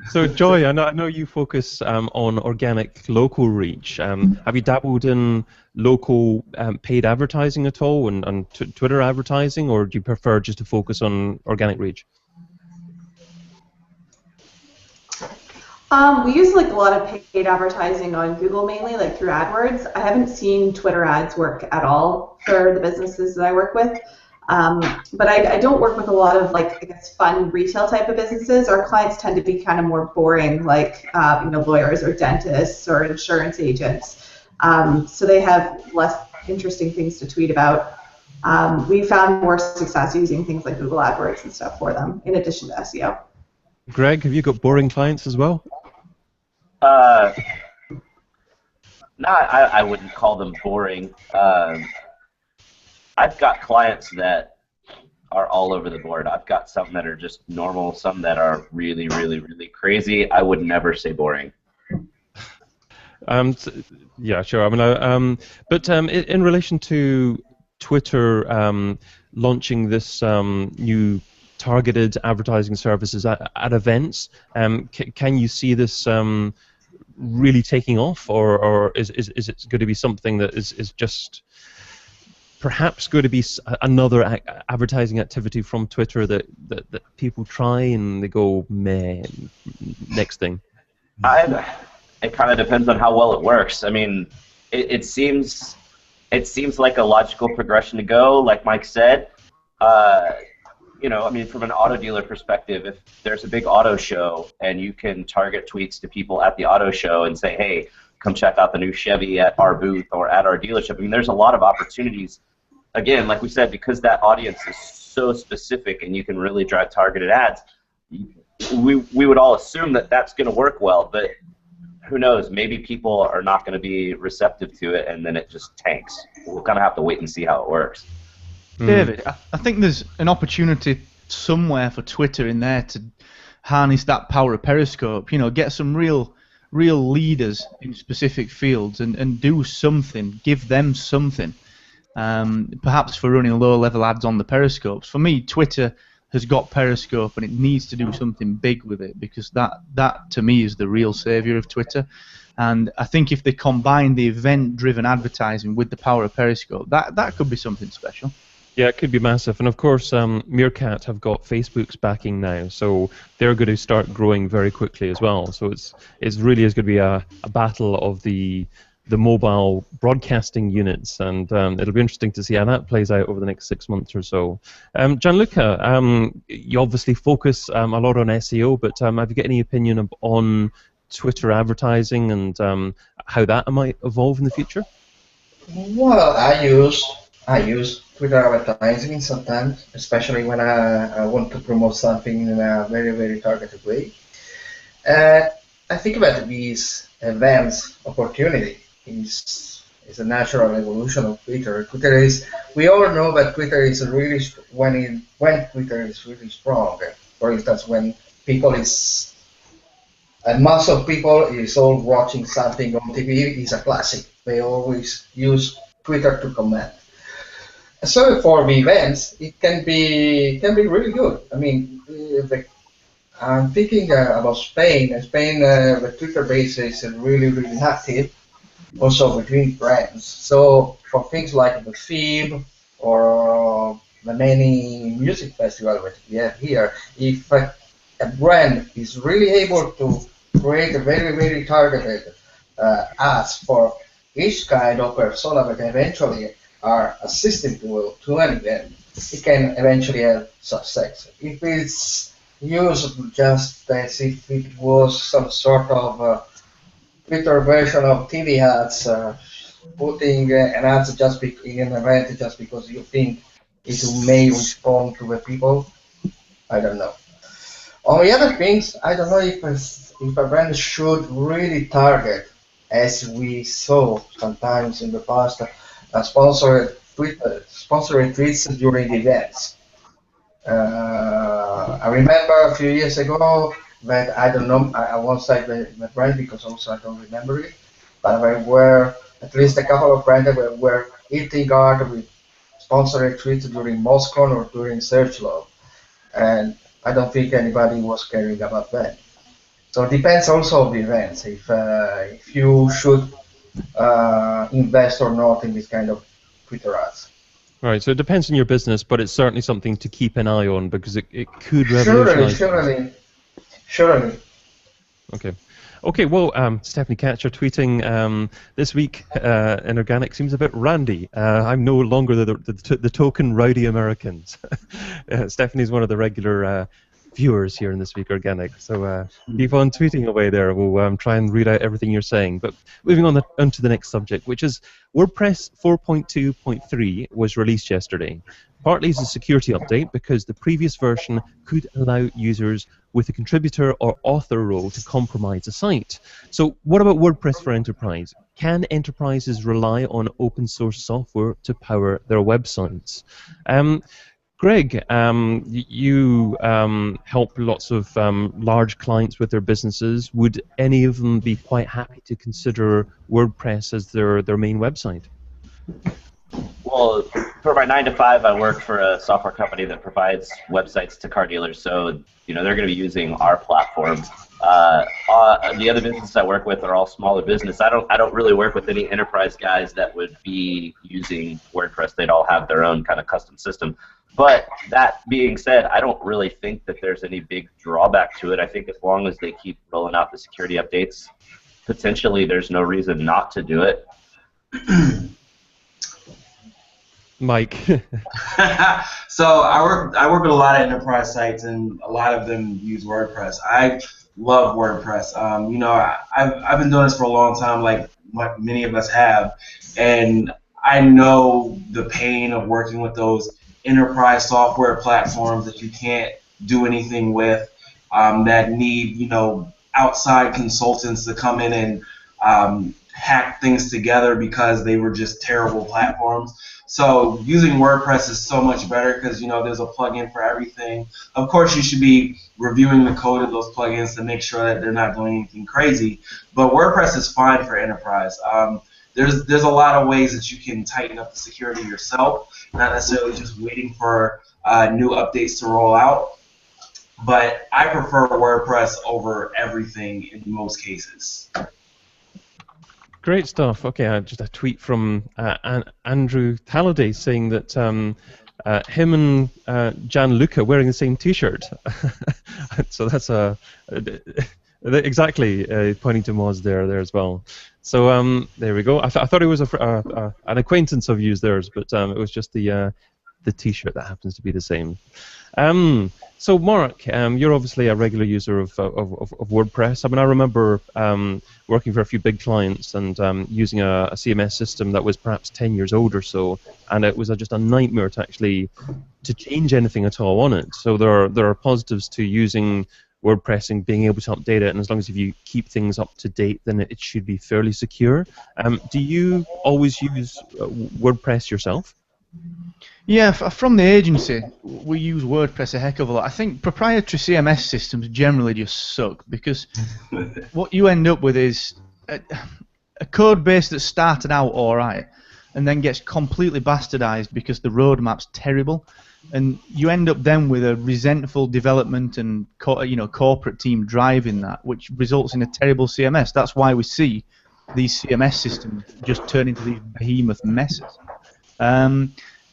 So, Joy, I know you focus on organic local reach. Have you dabbled in local paid advertising at all, and Twitter advertising, or do you prefer just to focus on organic reach? We use like a lot of paid advertising on Google mainly, like through AdWords. I haven't seen Twitter ads work at all for the businesses that I work with. But I don't work with a lot of, like, I guess, fun retail type of businesses. Our clients tend to be kind of more boring, like lawyers or dentists or insurance agents. So they have less interesting things to tweet about. We found more success using things like Google AdWords and stuff for them, in addition to SEO. Greg, have you got boring clients as well? No, I wouldn't call them boring. I've got clients that are all over the board. I've got some that are just normal, some that are really, really, really crazy. I would never say boring. Yeah, sure. I mean, but in relation to Twitter launching this new targeted advertising services at events, can you see this really taking off, or is it going to be something that is just perhaps going to be another advertising activity from Twitter that people try and they go, meh, next thing? It kind of depends on how well it works. I mean, it seems like a logical progression to go, like Mike said. I mean, from an auto dealer perspective, if there's a big auto show and you can target tweets to people at the auto show and say, hey, come check out the new Chevy at our booth or at our dealership. I mean, there's a lot of opportunities. Again, like we said, because that audience is so specific and you can really drive targeted ads, we would all assume that that's going to work well, but who knows? Maybe people are not going to be receptive to it, and then it just tanks. We'll kind of have to wait and see how it works. David, I think there's an opportunity somewhere for Twitter in there to harness that power of Periscope. Get some real leaders in specific fields and do something. Give them something. Perhaps for running low-level ads on the Periscopes. For me, Twitter has got Periscope, and it needs to do something big with it, because that to me is the real savior of Twitter. And I think if they combine the event-driven advertising with the power of Periscope, that could be something special. Yeah, it could be massive. And of course, Meerkat have got Facebook's backing now, so they're going to start growing very quickly as well. So it really is going to be a battle of the mobile broadcasting units, and it'll be interesting to see how that plays out over the next 6 months or so. Gianluca, you obviously focus a lot on SEO, but have you got any opinion on Twitter advertising and how that might evolve in the future? Well, I use Twitter advertising sometimes, especially when I want to promote something in a very, very targeted way. I think about these events opportunity is a natural evolution of Twitter. We all know that Twitter is really, when Twitter is really strong. For instance, when a mass of people is all watching something on TV, is a classic. They always use Twitter to comment. So for the events, it can be really good. I mean, I'm thinking about Spain. Spain, the Twitter base is really, really active, also between brands. So for things like the FIB or the many music festivals that we have here, if a brand is really able to create a very, very targeted ads for each kind of persona that eventually are assisting to an event, it can eventually have success. If it's used just as if it was some sort of Twitter version of TV ads, putting an ad just in an event just because you think it may respond to the people, I don't know. On the other things, I don't know if a brand should really target, as we saw sometimes in the past, sponsored tweets during events. I remember a few years ago that, I don't know, I won't say the brand because also I don't remember it, but there were at least a couple of brands that were eating hard with sponsored tweets during Moscon or during Search Law, and I don't think anybody was caring about that. So it depends also on the events, if you should invest or not in this kind of Twitter ads. Right, so it depends on your business, but it's certainly something to keep an eye on because it could revolutionize. Surely. Okay. Okay, well, Stephanie Catcher tweeting this week in Organic seems a bit randy. I'm no longer the token rowdy Americans. Stephanie's one of the regular viewers here in This Week Organic, so keep on tweeting away there. We'll try and read out everything you're saying. But moving on to the next subject, which is WordPress 4.2.3 was released yesterday. Partly as a security update because the previous version could allow users with a contributor or author role to compromise a site. So what about WordPress for Enterprise? Can enterprises rely on open source software to power their websites? Greg, you help lots of large clients with their businesses. Would any of them be quite happy to consider WordPress as their main website? Well, for my 9 to 5, I work for a software company that provides websites to car dealers, so they're going to be using our platform. The other businesses I work with are all smaller business. I don't really work with any enterprise guys that would be using WordPress. They'd all have their own kind of custom system. But that being said, I don't really think that there's any big drawback to it. I think as long as they keep rolling out the security updates, potentially there's no reason not to do it. Mike. So I work with a lot of enterprise sites, and a lot of them use WordPress. I love WordPress. I've been doing this for a long time, like many of us have, and I know the pain of working with those enterprise software platforms that you can't do anything with, that need outside consultants to come in and hack things together because they were just terrible platforms. So using WordPress is so much better because there's a plugin for everything. Of course, you should be reviewing the code of those plugins to make sure that they're not doing anything crazy. But WordPress is fine for enterprise. There's a lot of ways that you can tighten up the security yourself, not necessarily just waiting for new updates to roll out. But I prefer WordPress over everything in most cases. Great stuff. Okay, just a tweet from Andrew Halliday saying that him and Gianluca wearing the same T-shirt. So that's exactly pointing to Moz there as well. So there we go. I thought it was an acquaintance of yours theirs, but it was just the T-shirt that happens to be the same. So Mark, you're obviously a regular user of WordPress. I mean, I remember working for a few big clients and using a CMS system that was perhaps 10 years old or so, and it was just a nightmare to change anything at all on it. So there are positives to using WordPress and being able to update it, and as long as if you keep things up to date, then it should be fairly secure. Do you always use WordPress yourself? Yeah, from the agency, we use WordPress a heck of a lot. I think proprietary CMS systems generally just suck because what you end up with is a code base that started out all right and then gets completely bastardized because the roadmap's terrible, and you end up then with a resentful development and corporate team driving that, which results in a terrible CMS. That's why we see these CMS systems just turn into these behemoth messes.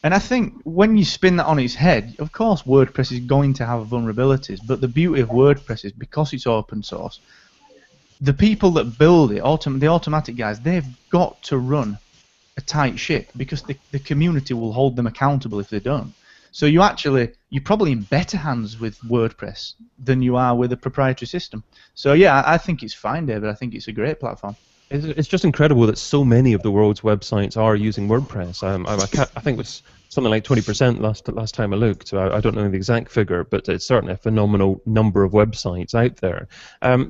And I think when you spin that on its head, of course WordPress is going to have vulnerabilities, but the beauty of WordPress is because it's open source, the people that build it, the automatic guys, they've got to run a tight ship because the community will hold them accountable if they don't. So you're probably in better hands with WordPress than you are with a proprietary system. So yeah, I think it's fine, David. I think it's a great platform. It's just incredible that so many of the world's websites are using WordPress. I think it was something like 20% last time I looked. So I don't know the exact figure, but it's certainly a phenomenal number of websites out there.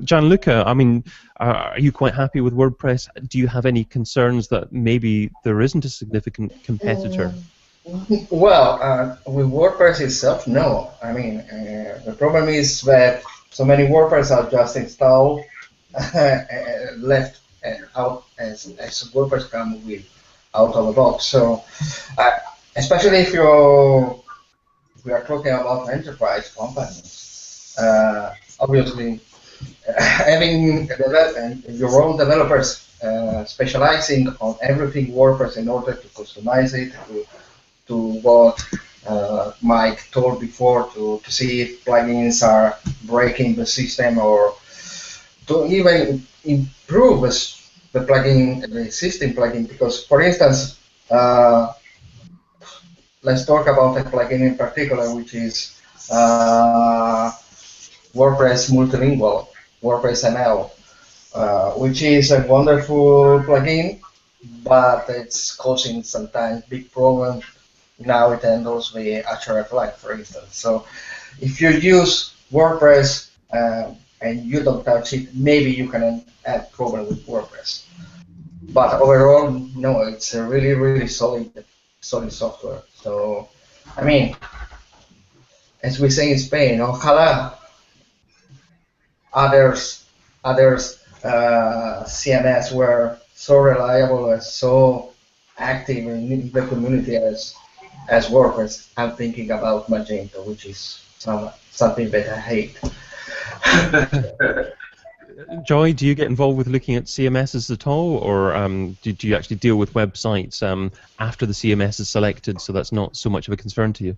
Gianluca, I mean, are you quite happy with WordPress? Do you have any concerns that maybe there isn't a significant competitor? Well, with WordPress itself, no. I mean, the problem is that so many WordPress are just installed, left out as WordPress comes with out of the box. So, especially if we are talking about enterprise companies, obviously having your own developers specializing on everything WordPress in order to customize it to what Mike told before, to see if plugins are breaking the system or to even improve the plugin, the existing plugin. Because, for instance, let's talk about a plugin in particular, which is WordPress Multilingual, WordPress ML, which is a wonderful plugin, but it's causing sometimes big problems now it handles the hreflang, for instance. So if you use WordPress and you don't touch it, maybe you can have problem with WordPress. But overall, no, it's a really, really solid software. So, I mean, as we say in Spain, ojalá others CMS were so reliable and so active in the community as WordPress. I'm thinking about Magento, which is something that I hate. Joy, do you get involved with looking at CMSs at all, or do you actually deal with websites after the CMS is selected, so that's not so much of a concern to you?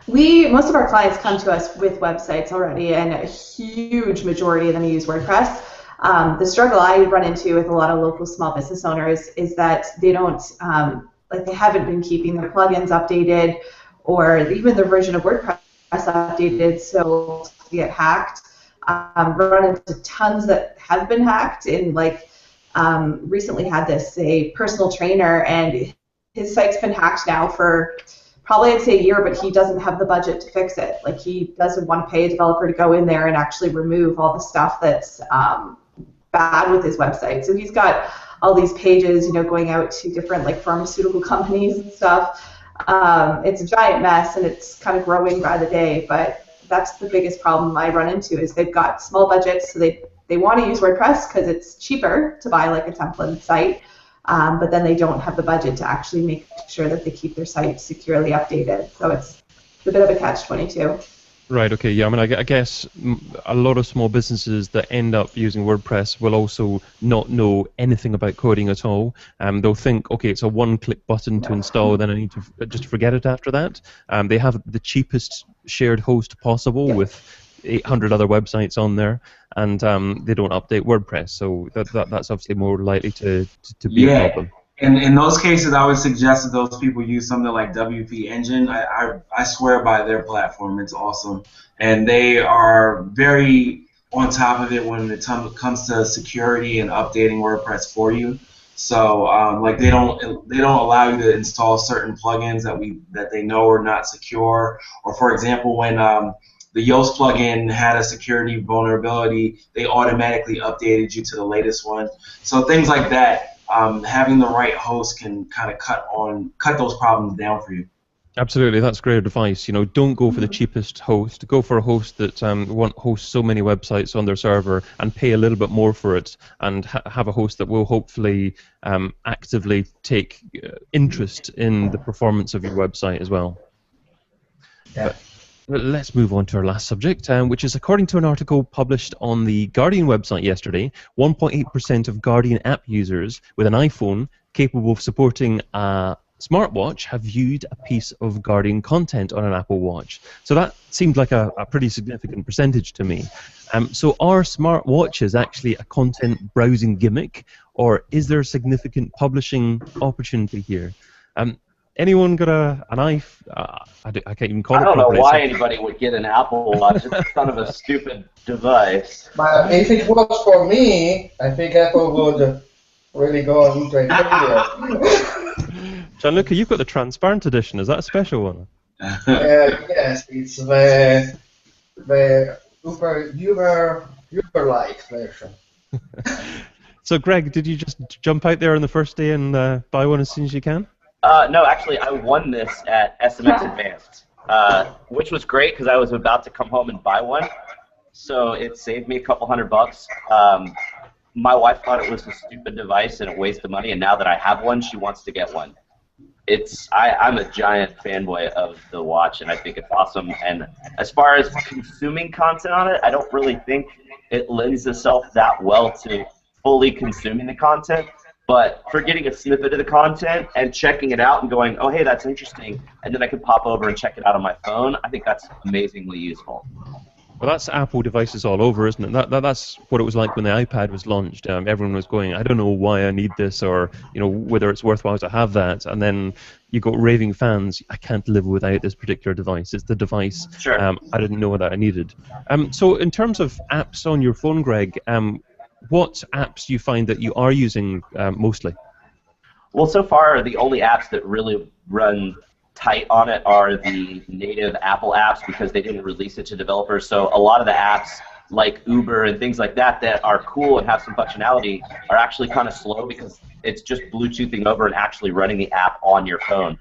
Most of our clients come to us with websites already, and a huge majority of them use WordPress. The struggle I run into with a lot of local small business owners is that they don't, they haven't been keeping their plugins updated, or even their version of WordPress updated, so to get hacked. Run into tons that have been hacked, and recently had a personal trainer, and his site's been hacked now for probably I'd say a year, but he doesn't have the budget to fix it. Like, he doesn't want to pay a developer to go in there and actually remove all the stuff that's bad with his website. So he's got all these pages, going out to different pharmaceutical companies and stuff. It's a giant mess, and it's kind of growing by the day. But that's the biggest problem I run into, is they've got small budgets, so they want to use WordPress because it's cheaper to buy a template site. But then they don't have the budget to actually make sure that they keep their site securely updated. So it's a bit of a catch-22. Right, okay, yeah, I mean, I guess a lot of small businesses that end up using WordPress will also not know anything about coding at all. They'll think, okay, it's a one-click button to install, then I need to just forget it after that. They have the cheapest shared host possible with 800 other websites on there, and they don't update WordPress, so that's obviously more likely to be a problem. In those cases, I would suggest that those people use something like WP Engine. I swear by their platform. It's awesome, and they are very on top of it when it comes to security and updating WordPress for you. So they don't allow you to install certain plugins that they know are not secure. Or for example, when the Yoast plugin had a security vulnerability, they automatically updated you to the latest one. So things like that. Having the right host can kind of cut those problems down for you. Absolutely, that's great advice. Don't go for the cheapest host. Go for a host that hosts so many websites on their server, and pay a little bit more for it, and have a host that will hopefully actively take interest in the performance of your website as well. Yeah. But let's move on to our last subject, which is, according to an article published on the Guardian website yesterday, 1.8% of Guardian app users with an iPhone capable of supporting a smartwatch have viewed a piece of Guardian content on an Apple Watch. So that seemed like a pretty significant percentage to me. So are smartwatches actually a content browsing gimmick, or is there a significant publishing opportunity here? Anyone got an iPhone? I can't even call it. I don't know why anybody would get an Apple Watch. It's kind of a stupid device. But if it was for me, I think Apple would really go into a failure. Gianluca, you've got the transparent edition. Is that a special one? Yes, it's the Uber-like version. So, Greg, did you just jump out there on the first day and buy one as soon as you can? No, actually, I won this at SMX Advanced, which was great because I was about to come home and buy one, so it saved me a couple $100. My wife thought it was a stupid device and a waste of money, and now that I have one, she wants to get one. I'm a giant fanboy of the watch, and I think it's awesome. And as far as consuming content on it, I don't really think it lends itself that well to fully consuming the content. But for getting a snippet of the content and checking it out and going, oh, hey, that's interesting, and then I can pop over and check it out on my phone, I think that's amazingly useful. Well, that's Apple devices all over, isn't it? That's what it was like when the iPad was launched. Everyone was going, I don't know why I need this, or whether it's worthwhile to have that. And then you got raving fans. I can't live without this particular device. It's the device. Sure. I didn't know that I needed. So in terms of apps on your phone, Greg, what apps do you find that you are using mostly? Well, so far the only apps that really run tight on it are the native Apple apps because they didn't release it to developers. So a lot of the apps like Uber and things like that that are cool and have some functionality are actually kind of slow because it's just Bluetoothing over and actually running the app on your phone.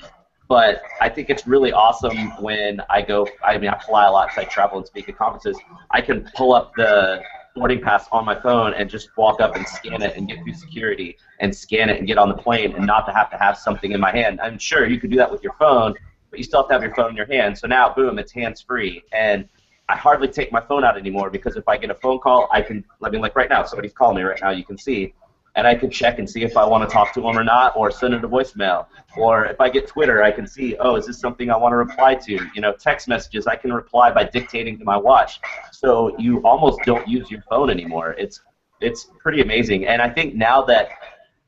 But I think it's really awesome when I fly a lot because I travel and speak at conferences. I can pull up the boarding pass on my phone and just walk up and scan it and get through security and scan it and get on the plane and not to have something in my hand. I'm sure you could do that with your phone, but you still have to have your phone in your hand. So now, boom, it's hands-free. And I hardly take my phone out anymore because if I get a phone call, like right now, somebody's calling me right now, you can see, and I can check and see if I want to talk to them or not, or send it a voicemail. Or if I get Twitter, I can see, oh, is this something I want to reply to? Text messages, I can reply by dictating to my watch. So you almost don't use your phone anymore. It's pretty amazing. And I think now that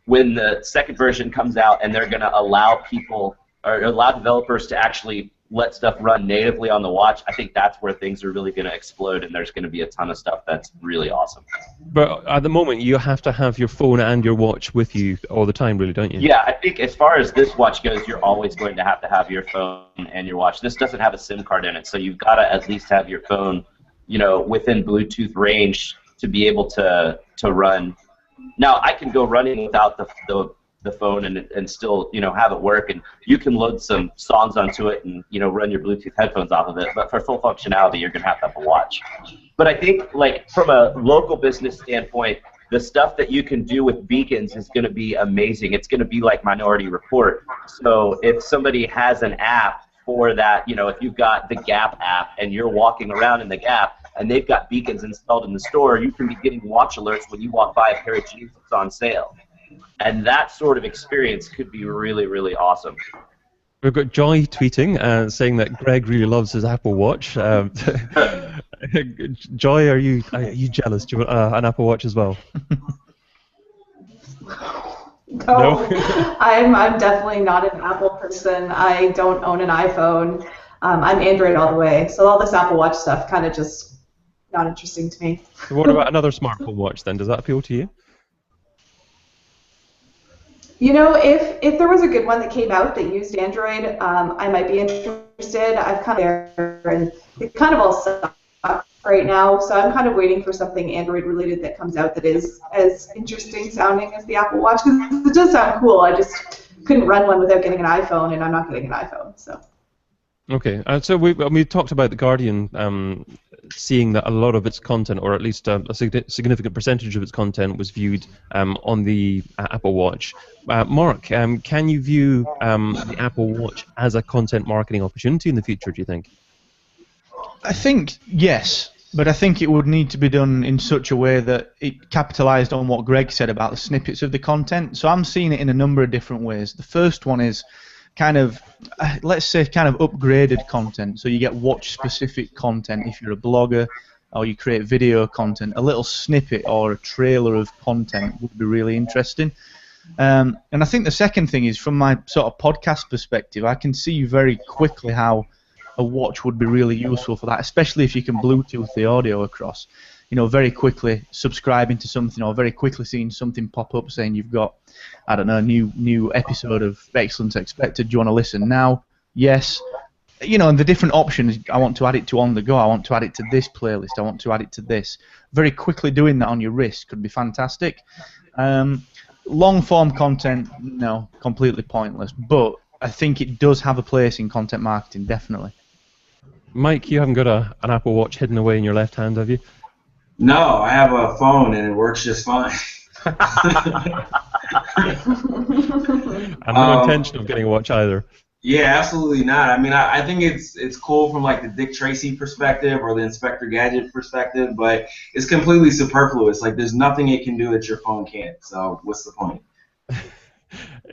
when the second version comes out and they're going to allow people or allow developers to actually let stuff run natively on the watch, I think that's where things are really going to explode, and there's going to be a ton of stuff that's really awesome. But at the moment, you have to have your phone and your watch with you all the time, really, don't you? Yeah, I think as far as this watch goes, you're always going to have your phone and your watch. This doesn't have a SIM card in it, so you've got to at least have your phone, within Bluetooth range to be able to run. Now, I can go running without the phone and still have it work, and you can load some songs onto it and run your Bluetooth headphones off of it, but for full functionality you're gonna have to have a watch. But I think like from a local business standpoint, the stuff that you can do with beacons is going to be amazing. It's going to be like Minority Report. So if somebody has an app for that, if you've got the Gap app and you're walking around in the Gap and they've got beacons installed in the store, you can be getting watch alerts when you walk by a pair of jeans that's on sale. And that sort of experience could be really, really awesome. We've got Joy tweeting saying that Greg really loves his Apple Watch. Joy, are you jealous? Do you want an Apple Watch as well? No? I'm definitely not an Apple person. I don't own an iPhone. I'm Android all the way. So all this Apple Watch stuff kind of just not interesting to me. So what about another smartphone watch then? Does that appeal to you? If there was a good one that came out that used Android, I might be interested. I've kind of there, and it kind of all sucks right now, so I'm kind of waiting for something Android related that comes out that is as interesting sounding as the Apple Watch, because it does sound cool. I just couldn't run one without getting an iPhone, and I'm not getting an iPhone, so. Okay, so we talked about The Guardian seeing that a lot of its content, or at least a significant percentage of its content, was viewed on the Apple Watch. Mark, can you view the Apple Watch as a content marketing opportunity in the future, do you think? I think yes, but I think it would need to be done in such a way that it capitalized on what Greg said about the snippets of the content. So I'm seeing it in a number of different ways. The first one is kind of, let's say, kind of upgraded content. So you get watch-specific content if you're a blogger, or you create video content. A little snippet or a trailer of content would be really interesting. And I think the second thing is, from my sort of podcast perspective, I can see very quickly how a watch would be really useful for that, especially if you can Bluetooth the audio across. Very quickly subscribing to something, or very quickly seeing something pop up saying you've got, I don't know, a new episode of Excellence Expected. Do you want to listen now? Yes. And the different options. I want to add it to on the go. I want to add it to this playlist. I want to add it to this. Very quickly doing that on your wrist could be fantastic. Long form content, no, completely pointless. But I think it does have a place in content marketing, definitely. Mike, you haven't got an Apple Watch hidden away in your left hand, have you? No, I have a phone and it works just fine. And no intention of getting a watch either. Yeah, absolutely not. I mean, I think it's cool from like the Dick Tracy perspective or the Inspector Gadget perspective, but it's completely superfluous. Like, there's nothing it can do that your phone can't. So what's the point?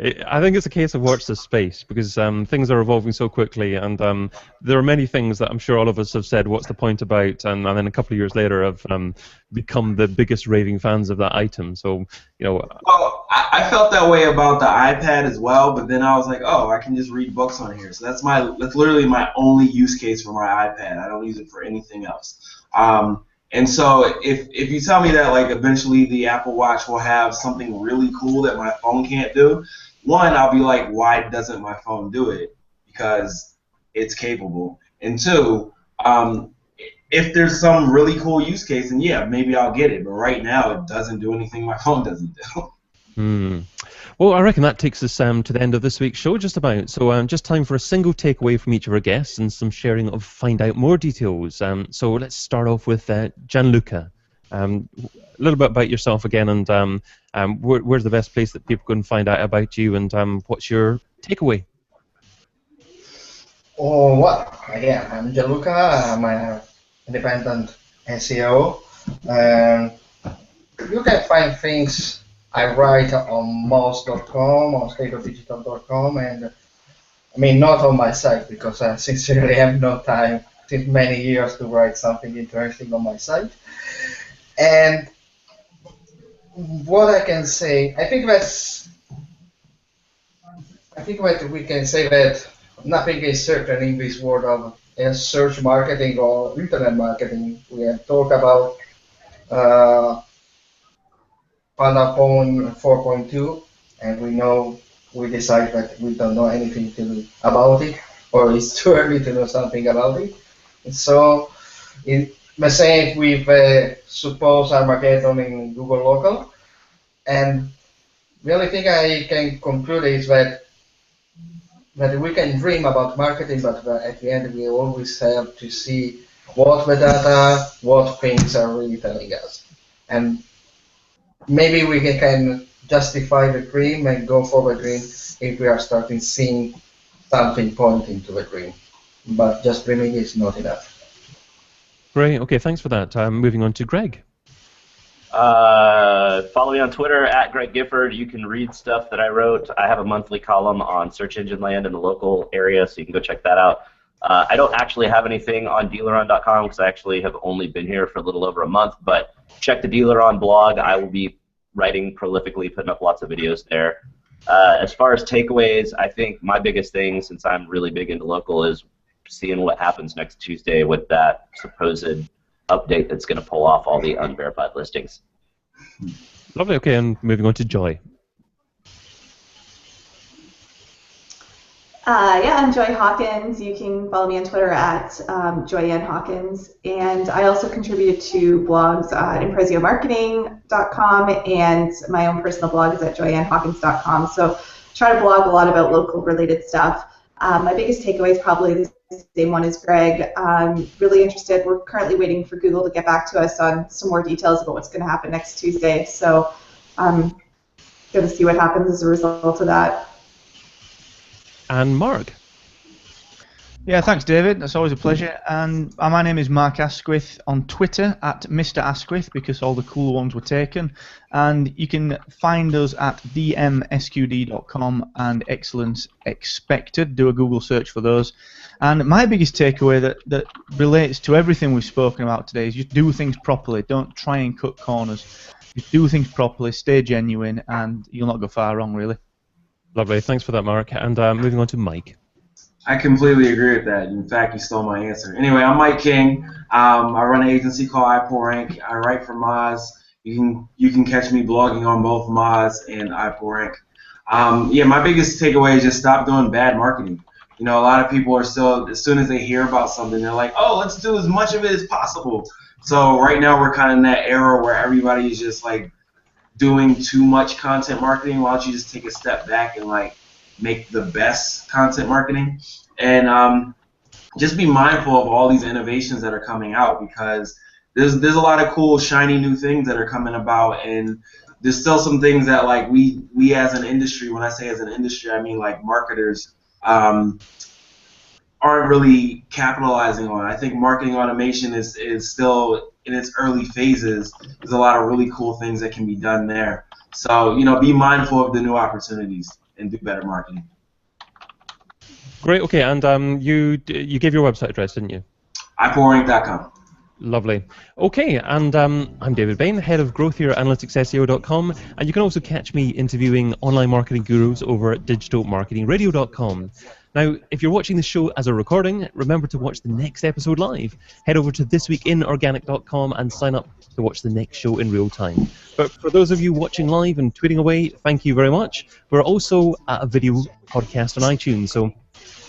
I think it's a case of watch this space, because things are evolving so quickly, and there are many things that I'm sure all of us have said, what's the point about, and then a couple of years later have become the biggest raving fans of that item. So, Well, I felt that way about the iPad as well, but then I was like, oh, I can just read books on here. So that's literally my only use case for my iPad. I don't use it for anything else. And so if you tell me that like eventually the Apple Watch will have something really cool that my phone can't do, one, I'll be like, why doesn't my phone do it? Because it's capable. And two, if there's some really cool use case, then yeah, maybe I'll get it. But right now, it doesn't do anything my phone doesn't do. Well, I reckon that takes us to the end of this week's show, just about. So just time for a single takeaway from each of our guests and some sharing of find out more details. So let's start off with Gianluca. A little bit about yourself again, and where's the best place that people can find out about you, and what's your takeaway? Oh, well, again, I'm Gianluca. I'm an independent SEO. You can find things I write on mouse.com, on stateofdigital.com, and I mean, not on my site, because I sincerely have no time since many years to write something interesting on my site. And what I can say, I think that we can say that nothing is certain in this world of search marketing or internet marketing. We have talked about Panda 4.2, and we decide that we don't know anything about it, or it's too early to know something about it. And so, the same with suppose Armageddon in Google Local. And the only thing I can conclude is that we can dream about marketing, but at the end we always have to see what the data, what things are really telling us. And maybe we can justify the dream and go for the dream if we are starting seeing something pointing to the dream. But just dreaming is not enough. Great. Okay, thanks for that. Moving on to Greg. Follow me on Twitter at Greg Gifford. You can read stuff that I wrote. I have a monthly column on search engine land in the local area, so you can go check that out. I don't actually have anything on dealeron.com because I actually have only been here for a little over a month, but check the Dealeron blog. I will be writing prolifically, putting up lots of videos there. As far as takeaways, I think my biggest thing, since I'm really big into local, is seeing what happens next Tuesday with that supposed update that's going to pull off all the unverified listings. Lovely. Okay, and moving on to Joy. Yeah, I'm Joy Hawkins. You can follow me on Twitter at JoyAnnHawkins. And I also contributed to blogs at ImpresioMarketing.com, and my own personal blog is at JoyAnnHawkins.com. So try to blog a lot about local related stuff. My biggest takeaway is probably the same one as Greg. I'm really interested. We're currently waiting for Google to get back to us on some more details about what's going to happen next Tuesday. So I'm going to see what happens as a result of that. And Mark. Yeah, thanks, David. That's always a pleasure. And my name is Mark Asquith on Twitter at Mr. Asquith, because all the cool ones were taken. And you can find us at dmsqd.com and Excellence Expected. Do a Google search for those. And my biggest takeaway that relates to everything we've spoken about today is just do things properly. Don't try and cut corners. Just do things properly, stay genuine, and you'll not go far wrong, really. Lovely. Thanks for that, Mark. And moving on to Mike. I completely agree with that. In fact, you stole my answer. Anyway, I'm Mike King. I run an agency called iPullRank. I write for Moz. You can catch me blogging on both Moz and iPullRank. Yeah, my biggest takeaway is just stop doing bad marketing. You know, a lot of people are still, as soon as they hear about something, they're like, oh, let's do as much of it as possible. So right now we're kind of in that era where everybody is just like doing too much content marketing. Why don't you just take a step back and like make the best content marketing, and just be mindful of all these innovations that are coming out, because there's a lot of cool shiny new things that are coming about, and there's still some things that like we as an industry, when I say as an industry, I mean like marketers, aren't really capitalizing on. I think marketing automation is still in its early phases. There's a lot of really cool things that can be done there. So, you know, be mindful of the new opportunities and do better marketing. Great. Okay, and you gave your website address, didn't you? iPoolrank.com. Lovely. Okay, and I'm David Bain, head of growth here at analyticsseo.com, and you can also catch me interviewing online marketing gurus over at digitalmarketingradio.com. Now, if you're watching the show as a recording, remember to watch the next episode live. Head over to thisweekinorganic.com and sign up to watch the next show in real time. But for those of you watching live and tweeting away, thank you very much. We're also at a video podcast on iTunes, so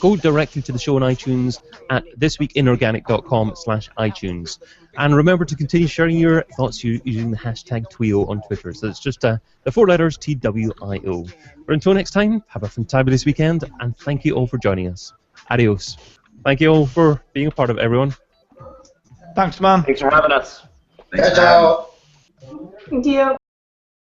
go directly to the show on iTunes at thisweekinorganic.com/iTunes. And remember to continue sharing your thoughts using the hashtag TWIO on Twitter. So it's just the 4 letters TWIO. But until next time, have a fantabulous weekend, and thank you all for joining us. Adios. Thank you all for being a part of it, everyone. Thanks, man. Thanks for having us. Ciao, ciao. Thank you.